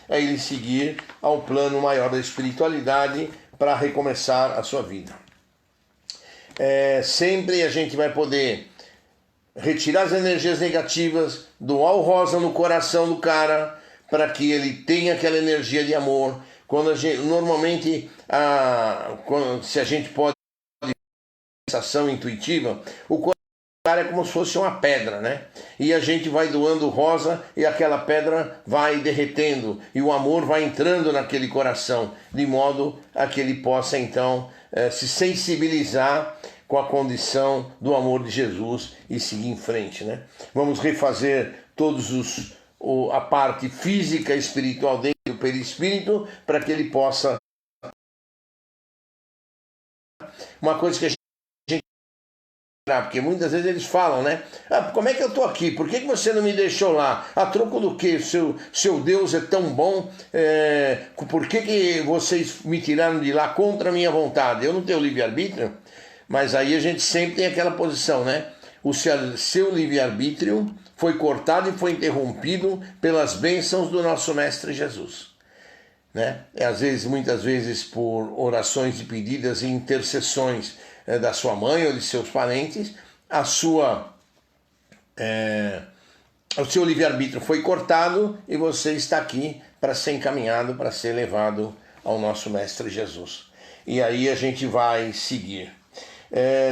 é ele seguir ao plano maior da espiritualidade para recomeçar a sua vida. Sempre a gente vai poder retirar as energias negativas, doar o rosa no coração do cara, para que ele tenha aquela energia de amor. Quando normalmente, se a gente pode sensação intuitiva, o cara é como se fosse uma pedra, né? E a gente vai doando rosa e aquela pedra vai derretendo e o amor vai entrando naquele coração, de modo a que ele possa então se sensibilizar com a condição do amor de Jesus e seguir em frente, né? Vamos refazer a parte física e espiritual dele, do perispírito, para que ele possa... Uma coisa que a gente... Porque muitas vezes eles falam, né? Como é que eu estou aqui? Por que você não me deixou lá? A troco do que? Seu Deus é tão bom. Por que vocês me tiraram de lá contra a minha vontade? Eu não tenho livre-arbítrio? Mas aí a gente sempre tem aquela posição, né? O seu livre-arbítrio foi cortado e foi interrompido pelas bênçãos do nosso Mestre Jesus, né? Muitas vezes por orações de pedidas e intercessões da sua mãe ou de seus parentes, o seu livre-arbítrio foi cortado e você está aqui para ser encaminhado, para ser levado ao nosso Mestre Jesus. E aí a gente vai seguir.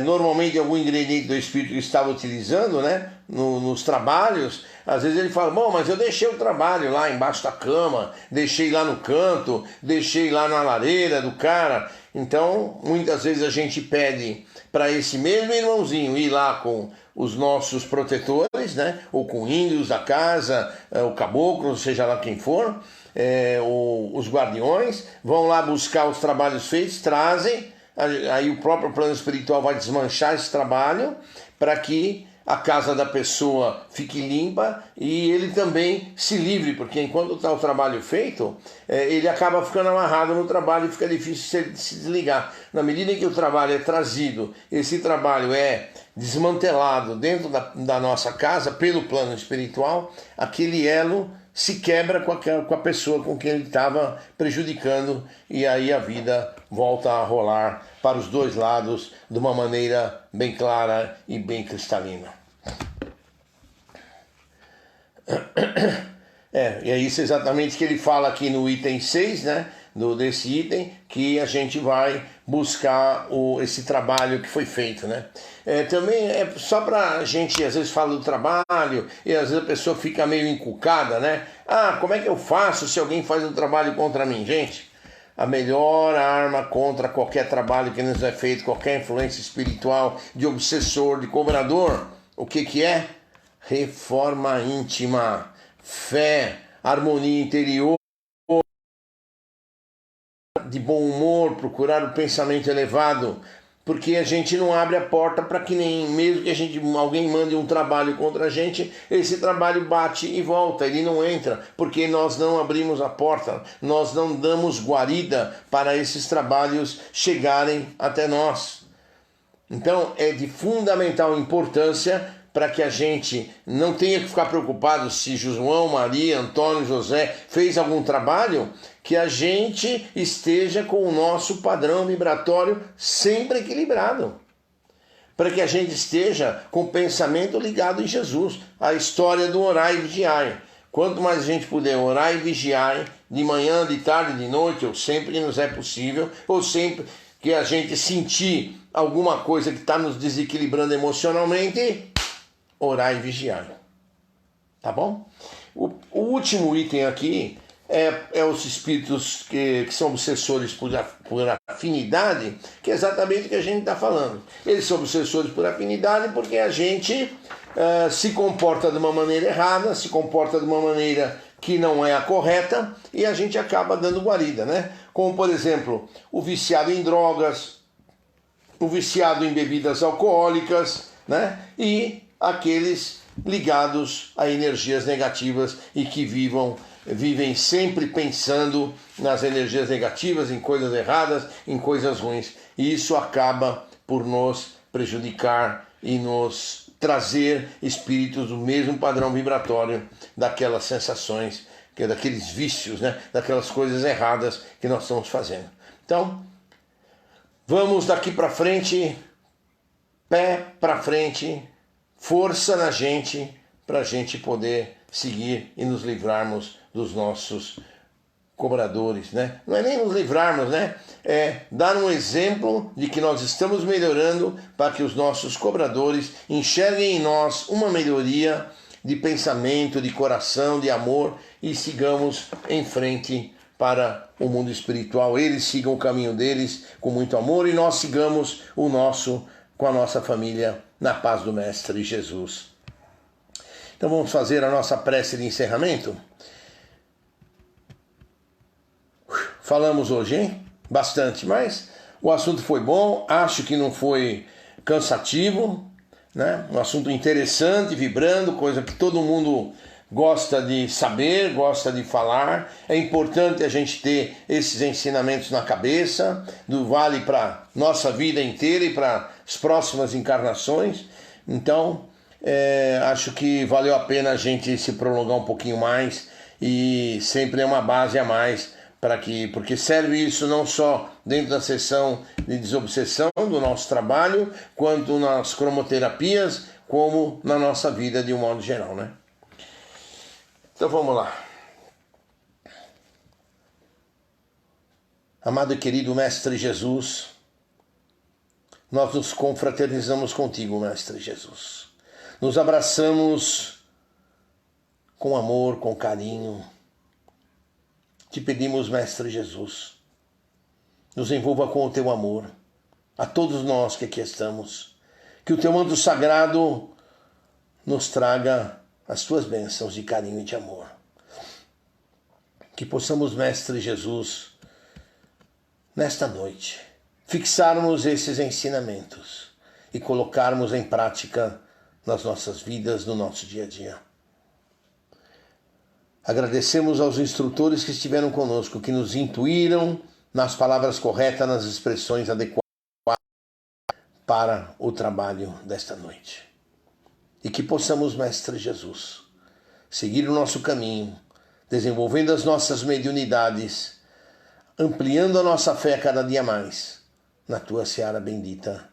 Normalmente algum ingrediente do Espírito que estava utilizando, né, nos trabalhos, às vezes ele fala, bom, mas eu deixei o trabalho lá embaixo da cama, deixei lá no canto, deixei lá na lareira do cara. Então muitas vezes a gente pede para esse mesmo irmãozinho ir lá com os nossos protetores, né, ou com índios da casa, o caboclo, seja lá quem for, os guardiões, vão lá buscar os trabalhos feitos, trazem. Aí o próprio plano espiritual vai desmanchar esse trabalho para que a casa da pessoa fique limpa e ele também se livre, porque enquanto está o trabalho feito, ele acaba ficando amarrado no trabalho e fica difícil de se desligar. Na medida em que o trabalho é trazido, esse trabalho é desmantelado dentro da nossa casa pelo plano espiritual, aquele elo se quebra com a pessoa com quem ele estava prejudicando e aí a vida volta a rolar para os dois lados de uma maneira bem clara e bem cristalina. E é isso exatamente que ele fala aqui no item 6, né, desse item, que a gente vai buscar esse trabalho que foi feito, né? Também é só para a gente, às vezes fala do trabalho e às vezes a pessoa fica meio encucada, né? Como é que eu faço se alguém faz um trabalho contra mim? Gente, a melhor arma contra qualquer trabalho que nos é feito, qualquer influência espiritual, de obsessor, de cobrador, o que é? Reforma íntima, fé, harmonia interior, de bom humor, procurar o pensamento elevado, porque a gente não abre a porta para que nem mesmo que alguém mande um trabalho contra a gente, esse trabalho bate e volta, ele não entra, porque nós não abrimos a porta, nós não damos guarida para esses trabalhos chegarem até nós. Então é de fundamental importância para que a gente não tenha que ficar preocupado se João, Maria, Antônio, José fez algum trabalho, que a gente esteja com o nosso padrão vibratório sempre equilibrado. Para que a gente esteja com o pensamento ligado em Jesus. A história do orar e vigiar. Quanto mais a gente puder orar e vigiar, de manhã, de tarde, de noite, ou sempre que nos é possível, ou sempre que a gente sentir alguma coisa que está nos desequilibrando emocionalmente, orar e vigiar. Tá bom? O último item aqui é os espíritos que são obsessores por afinidade, que é exatamente o que a gente está falando. Eles são obsessores por afinidade porque a gente se comporta de uma maneira errada, se comporta de uma maneira que não é a correta, e a gente acaba dando guarida, né? Como, por exemplo, o viciado em drogas, o viciado em bebidas alcoólicas, né? E aqueles ligados a energias negativas e que vivem sempre pensando nas energias negativas, em coisas erradas, em coisas ruins. E isso acaba por nos prejudicar e nos trazer espíritos do mesmo padrão vibratório daquelas sensações, daqueles vícios, né? Daquelas coisas erradas que nós estamos fazendo. Então, vamos daqui para frente, pé para frente, força na gente, para a gente poder seguir e nos livrarmos dos nossos cobradores, né? Não é nem nos livrarmos, né? É dar um exemplo de que nós estamos melhorando para que os nossos cobradores enxerguem em nós uma melhoria de pensamento, de coração, de amor, e sigamos em frente para o mundo espiritual. Eles sigam o caminho deles com muito amor e nós sigamos o nosso com a nossa família na paz do Mestre Jesus. Então vamos fazer a nossa prece de encerramento? Falamos hoje, hein? Bastante, mas o assunto foi bom, acho que não foi cansativo, né? Um assunto interessante, vibrando, coisa que todo mundo gosta de saber, gosta de falar. É importante a gente ter esses ensinamentos na cabeça, vale para nossa vida inteira e para as próximas encarnações. Então, acho que valeu a pena a gente se prolongar um pouquinho mais, e sempre é uma base a mais, porque serve isso não só dentro da sessão de desobsessão do nosso trabalho, quanto nas cromoterapias, como na nossa vida de um modo geral, né? Então vamos lá. Amado e querido Mestre Jesus, nós nos confraternizamos contigo, Mestre Jesus. Nos abraçamos com amor, com carinho. Te pedimos, Mestre Jesus, nos envolva com o teu amor, a todos nós que aqui estamos, que o teu manto sagrado nos traga as tuas bênçãos de carinho e de amor. Que possamos, Mestre Jesus, nesta noite, fixarmos esses ensinamentos e colocarmos em prática nas nossas vidas, no nosso dia a dia. Agradecemos aos instrutores que estiveram conosco, que nos intuíram nas palavras corretas, nas expressões adequadas para o trabalho desta noite. E que possamos, Mestre Jesus, seguir o nosso caminho, desenvolvendo as nossas mediunidades, ampliando a nossa fé cada dia mais na tua seara bendita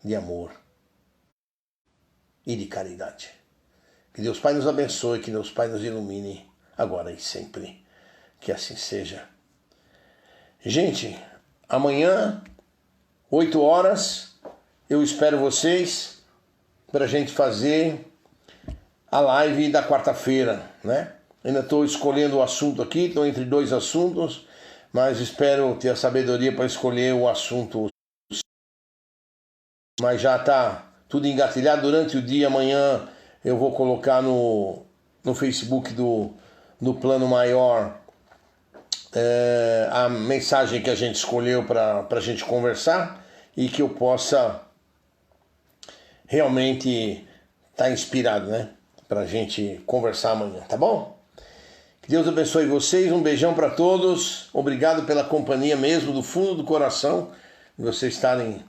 de amor e de caridade. Que Deus Pai nos abençoe, que Deus Pai nos ilumine, agora e sempre. Que assim seja. Gente, amanhã, 8 horas, eu espero vocês para a gente fazer a live da quarta-feira, né? Ainda estou escolhendo o assunto aqui, estou entre 2 assuntos, mas espero ter a sabedoria para escolher o assunto. Mas já está tudo engatilhado. Durante o dia, amanhã, eu vou colocar no Facebook do Plano Maior a mensagem que a gente escolheu para a gente conversar, e que eu possa realmente estar inspirado, né? Para a gente conversar amanhã, tá bom? Que Deus abençoe vocês, um beijão para todos, obrigado pela companhia mesmo, do fundo do coração, de vocês estarem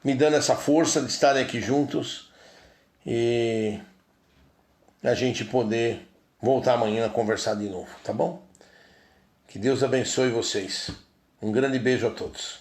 me dando essa força de estarem aqui juntos, e a gente poder voltar amanhã a conversar de novo, tá bom? Que Deus abençoe vocês. Um grande beijo a todos.